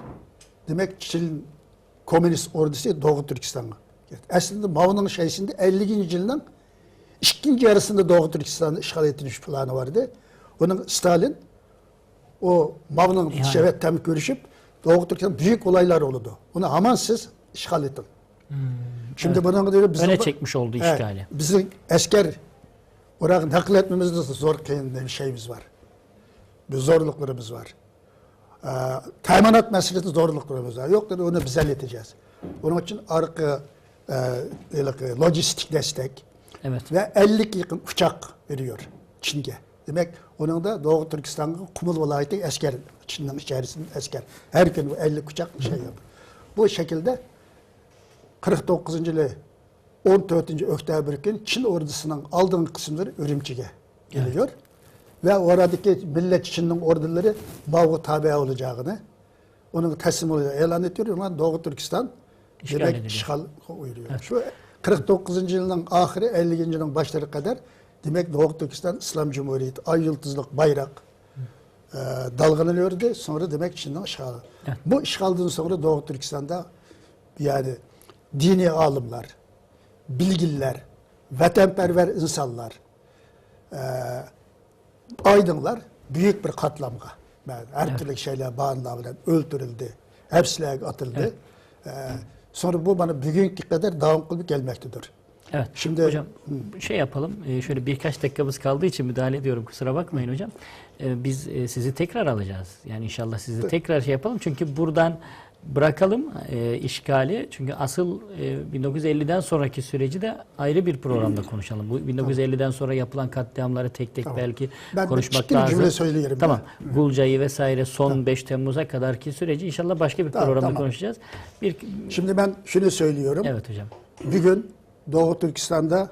demek Çin Komünist Ordusu Doğu Türkistan'a geldi. Aslında Mao'nun şeysinde 50. yılının ikinci yarısında Doğu Türkistan'ı işgal etmiş planı vardı. Onun Stalin o Mao'nun şevetten görüşüp Doğu Türkistan'da büyük olaylar oldu. Onu amansız işgal ettin. Şimdi bunun diyor bizim öne çekmiş oldu işgali. Bizim asker oraya nakletmemizde zor bir şeyimiz var. Bir zorluklarımız var. Teminat meselesinde zorluklarımız var. Yok dedi onu biz halledeceğiz. Onun için arka lojistik destek ve 50 yakın uçak veriyor Çin'e. Demek onun da Doğu Türkistan'ın Kumul vilayeti asker, Çin'in içerisinde asker. Her gün 50 uçak şey yapıyor. Bu şekilde 49. yılı 14. Oktyabr gün Çin ordusunun aldığın kısımları Ürümçi'ye geliyor. Ve oradaki millet Çin'in orduları Mao'ya tabi olacağını, onun teslim olacağını ilan ediyor. Ama Doğu Türkistan demek işgal uyuruyor. Evet. Şu 49. yılın ahiri 50. yılın başları kadar demek Doğu Türkistan İslam Cumhuriyeti, ay yıldızlık bayrak dalgalanıyordu. Sonra demek Çin'den işgal. Evet. Bu işgalden sonra Doğu Türkistan'da yani dini alimler, bilginler, vatanperver insanlar, aydınlar büyük bir katlamga. Yani her türlü şeyler bağımlı öldürüldü, hapsine atıldı. Evet. Sonra bu bana bugünkü kadar devamlı gelmektedir. Evet. Şimdi Hocam şey yapalım. Şöyle birkaç dakikamız kaldığı için müdahale ediyorum. Kusura bakmayın hocam. Biz sizi tekrar alacağız. Yani inşallah sizi tekrar şey yapalım. Çünkü buradan bırakalım işgali. Çünkü asıl 1950'den sonraki süreci de ayrı bir programda konuşalım. Bu 1950'den sonra yapılan katliamları tek tek belki Ben konuşmak çıktı bir lazım. cümle söyleyelim. Tamam. Gulca'yı vesaire son 5 Temmuz'a kadarki süreci inşallah başka bir programda tamam. konuşacağız. Şimdi ben şunu söylüyorum. Evet hocam. Bir gün Doğu Türkistan'da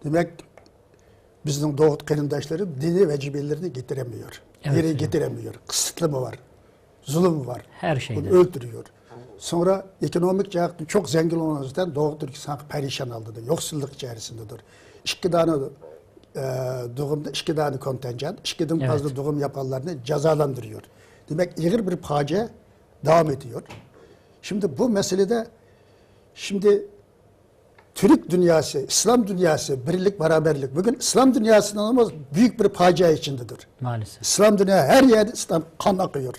demek bizim Doğu kırındaşları dini vecibelerini getiremiyor. Evet Yere hocam. getiremiyor. Kısıtlı mı var? Zulüm mü var? Her şeyde. Bunu öldürüyor. Sonra ekonomik cihetten çok zengin olan yüzden Doğu Türkistan perişan aldıdır. Yoksulluk içerisindedir. İki tane doğumda iki tane kontenjan, ikiden Evet. fazla doğum yapanlarını cezalandırıyor. Demek ağır bir facia devam ediyor. Şimdi bu meselede şimdi Türk dünyası, İslam dünyası, birlik, beraberlik. Bugün İslam dünyasının olmaz büyük bir facia içindedir. Maalesef. İslam dünya her yerde İslam kan akıyor.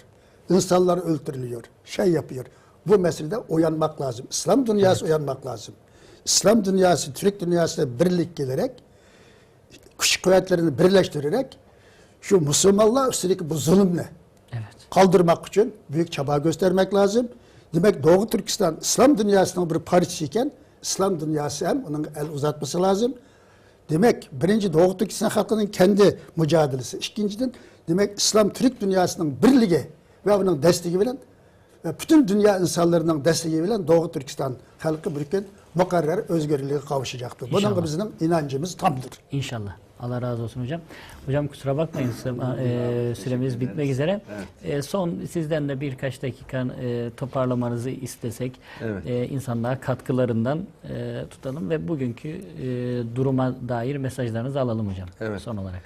İnsanlar öldürülüyor. Şey yapıyor. Bu meselede uyanmak lazım. İslam dünyası uyanmak lazım. İslam dünyası, Türk dünyasıyla birlik gelerek, güç kuvvetlerini birleştirerek şu Müslümanlar üstelik bu zulümle Evet. kaldırmak için büyük çaba göstermek lazım. Demek Doğu Türkistan İslam dünyasının bir parçasıyken İslam dünyası hem onun el uzatması lazım. Demek birinci Doğu Türkistan halkının kendi mücadelesi. İkinciden demek İslam Türk dünyasının birliği ve onun desteği bilen ve bütün dünya insanlarının desteği bilen Doğu Türkistan halkı bir gün mukarrer özgürlüğe kavuşacaktır. Bunun İnşallah. bizim inancımız tamdır. İnşallah. Allah razı olsun hocam. Hocam kusura bakmayın süremiz bitmek üzere. Son sizden de birkaç dakika toparlamanızı istesek Evet. insanlığa katkılarından tutalım ve bugünkü duruma dair mesajlarınızı alalım hocam. Evet. Son olarak.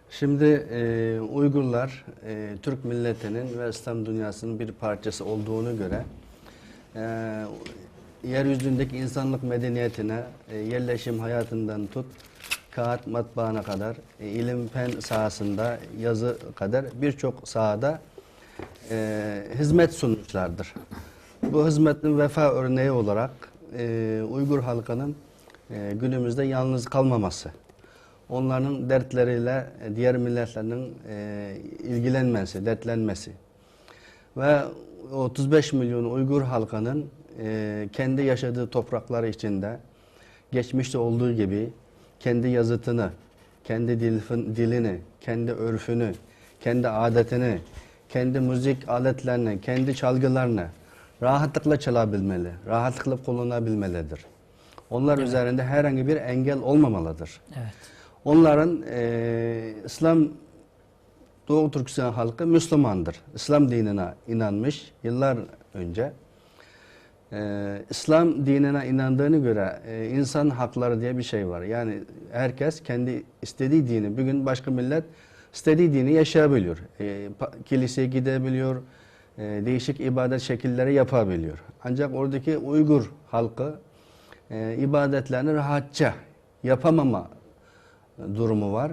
Şimdi Uygurlar Türk milletinin ve İslam dünyasının bir parçası olduğunu göre yeryüzündeki insanlık medeniyetine yerleşim hayatından tut kağıt matbaana kadar ilim fen sahasında yazı kadar birçok sahada hizmet sunmuşlardır. Bu hizmetin vefa örneği olarak Uygur halkının günümüzde yalnız kalmaması, onların dertleriyle diğer milletlerin ilgilenmesi, dertlenmesi ve 35 milyon Uygur halkının kendi yaşadığı topraklar içinde geçmişte olduğu gibi kendi yazıtını, kendi dilini, kendi örfünü, kendi adetini, kendi müzik aletlerini, kendi çalgılarını rahatlıkla çalabilmeli, rahatlıkla kullanabilmelidir. Onlar üzerinde herhangi bir engel olmamalıdır. Evet. Onların İslam Doğu Türkistan halkı Müslümandır. İslam dinine inanmış yıllar önce. İslam dinine inandığını göre insan hakları diye bir şey var. Yani herkes kendi istediği dini, bugün başka millet istediği dini yaşayabiliyor. Kiliseye gidebiliyor, değişik ibadet şekilleri yapabiliyor. Ancak oradaki Uygur halkı ibadetlerini rahatça yapamama durumu var.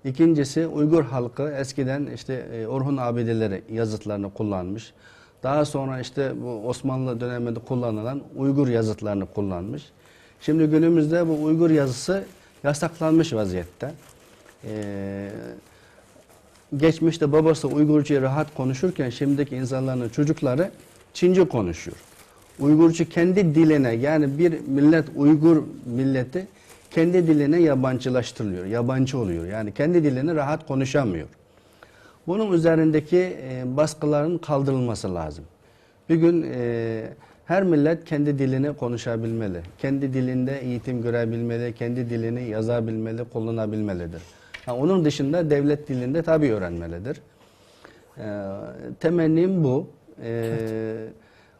İkincisi Uygur halkı eskiden işte Orhun abideleri yazıtlarını kullanmış. Daha sonra işte bu Osmanlı döneminde kullanılan Uygur yazıtlarını kullanmış. Şimdi günümüzde bu Uygur yazısı yasaklanmış vaziyette. Geçmişte babası Uygurca rahat konuşurken şimdiki insanların çocukları Çince konuşuyor. Uygurca kendi diline, yani bir millet, Uygur milleti kendi diline yabancılaştırılıyor, yabancı oluyor. Yani kendi dilini rahat konuşamıyor. Bunun üzerindeki baskıların kaldırılması lazım. Bir gün her millet kendi dilini konuşabilmeli. Kendi dilinde eğitim görebilmeli, kendi dilini yazabilmeli, kullanabilmelidir. Onun dışında devlet dilinde tabii öğrenmelidir. Temennim bu.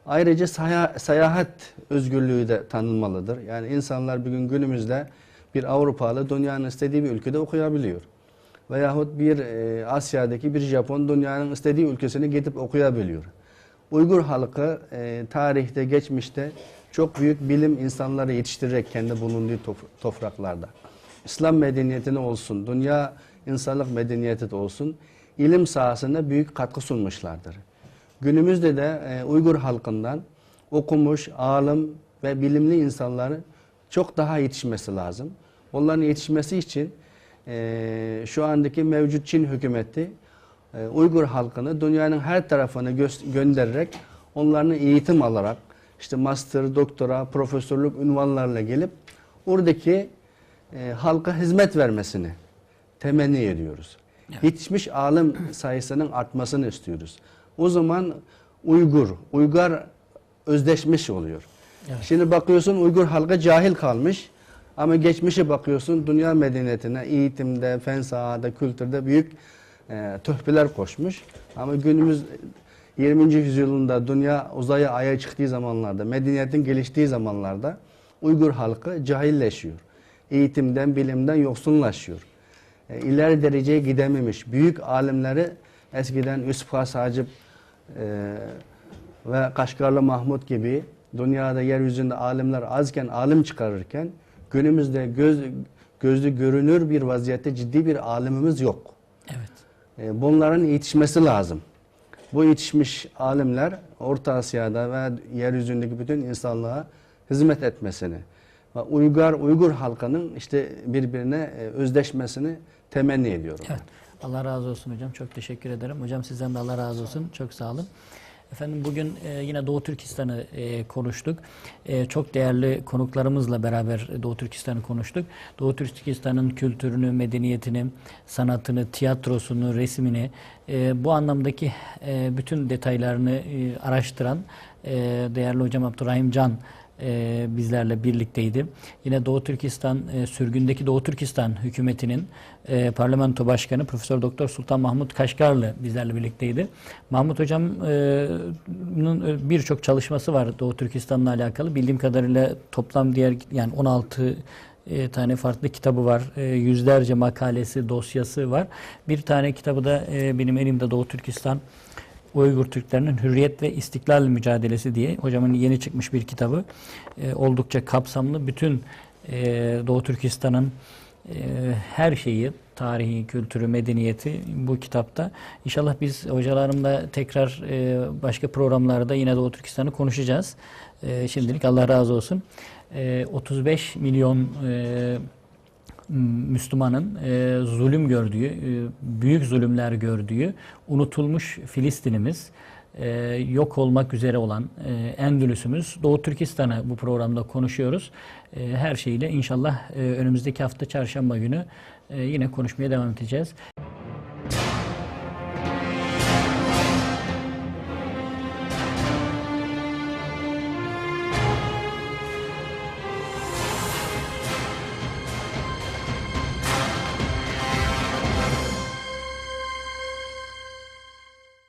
Ayrıca seyahat özgürlüğü de tanınmalıdır. Yani insanlar bugün günümüzde bir Avrupalı dünyanın istediği bir ülkede okuyabiliyor. Veyahut bir Asya'daki bir Japon dünyanın istediği ülkesine gidip okuyabiliyor. Uygur halkı tarihte, geçmişte çok büyük bilim insanları yetiştirerek kendi bulunduğu topraklarda, İslam medeniyetine olsun, dünya insanlık medeniyeti de olsun, ilim sahasında büyük katkı sunmuşlardır. Günümüzde de Uygur halkından okumuş, alim ve bilimli insanları çok daha yetişmesi lazım. Onların yetişmesi için şu andaki mevcut Çin hükümeti Uygur halkını dünyanın her tarafına göndererek onların eğitim alarak işte master, doktora, profesörlük unvanlarla gelip oradaki halka hizmet vermesini temenni ediyoruz. Evet. Yetişmiş alim sayısının artmasını istiyoruz. O zaman Uygar özdeşmiş oluyor. Evet. Şimdi bakıyorsun Uygur halkı cahil kalmış ama geçmişe bakıyorsun dünya medeniyetine, eğitimde, fen sahada, kültürde büyük töhfeler koşmuş. Ama günümüz 20. yüzyılında dünya uzaya, aya çıktığı zamanlarda, medeniyetin geliştiği zamanlarda Uygur halkı cahilleşiyor. Eğitimden, bilimden yoksunlaşıyor. İleri dereceye gidememiş. Büyük alimleri eskiden Yusuf Has Hacip ve Kaşgarlı Mahmut gibi dünyada yeryüzünde alimler azken, alim çıkarırken günümüzde gözü görünür bir vaziyette ciddi bir alimimiz yok. Evet. Bunların yetişmesi lazım. Bu yetişmiş alimler Orta Asya'da ve yeryüzündeki bütün insanlığa hizmet etmesini ve Uygur halkının işte birbirine özdeşmesini temenni ediyorum. Evet. Allah razı olsun hocam. Çok teşekkür ederim. Hocam sizden de Allah razı olsun. Çok sağ olun. Efendim bugün yine Doğu Türkistan'ı konuştuk. Çok değerli konuklarımızla beraber Doğu Türkistan'ı konuştuk. Doğu Türkistan'ın kültürünü, medeniyetini, sanatını, tiyatrosunu, resmini, bu anlamdaki bütün detaylarını araştıran değerli hocam Abdurrahim Can bizlerle birlikteydi. Yine Doğu Türkistan, sürgündeki Doğu Türkistan hükümetinin parlamento başkanı Profesör Doktor Sultan Mahmut Kaşgarlı bizlerle birlikteydi. Mahmut hocamın birçok çalışması var Doğu Türkistan'la alakalı. Bildiğim kadarıyla toplam yani 16 tane farklı kitabı var. Yüzlerce makalesi, dosyası var. Bir tane kitabı da benim elimde Doğu Türkistan Uygur Türklerinin Hürriyet ve İstiklal Mücadelesi diye hocamın yeni çıkmış bir kitabı. Oldukça kapsamlı. Bütün Doğu Türkistan'ın her şeyi, tarihi, kültürü, medeniyeti bu kitapta. İnşallah biz hocalarımla tekrar başka programlarda yine Doğu Türkistan'ı konuşacağız. Şimdilik Allah razı olsun. 35 milyon Müslümanın zulüm gördüğü, büyük zulümler gördüğü, unutulmuş Filistin'imiz, yok olmak üzere olan Endülüs'ümüz, Doğu Türkistan'ı bu programda konuşuyoruz. Her şeyle inşallah önümüzdeki hafta çarşamba günü yine konuşmaya devam edeceğiz.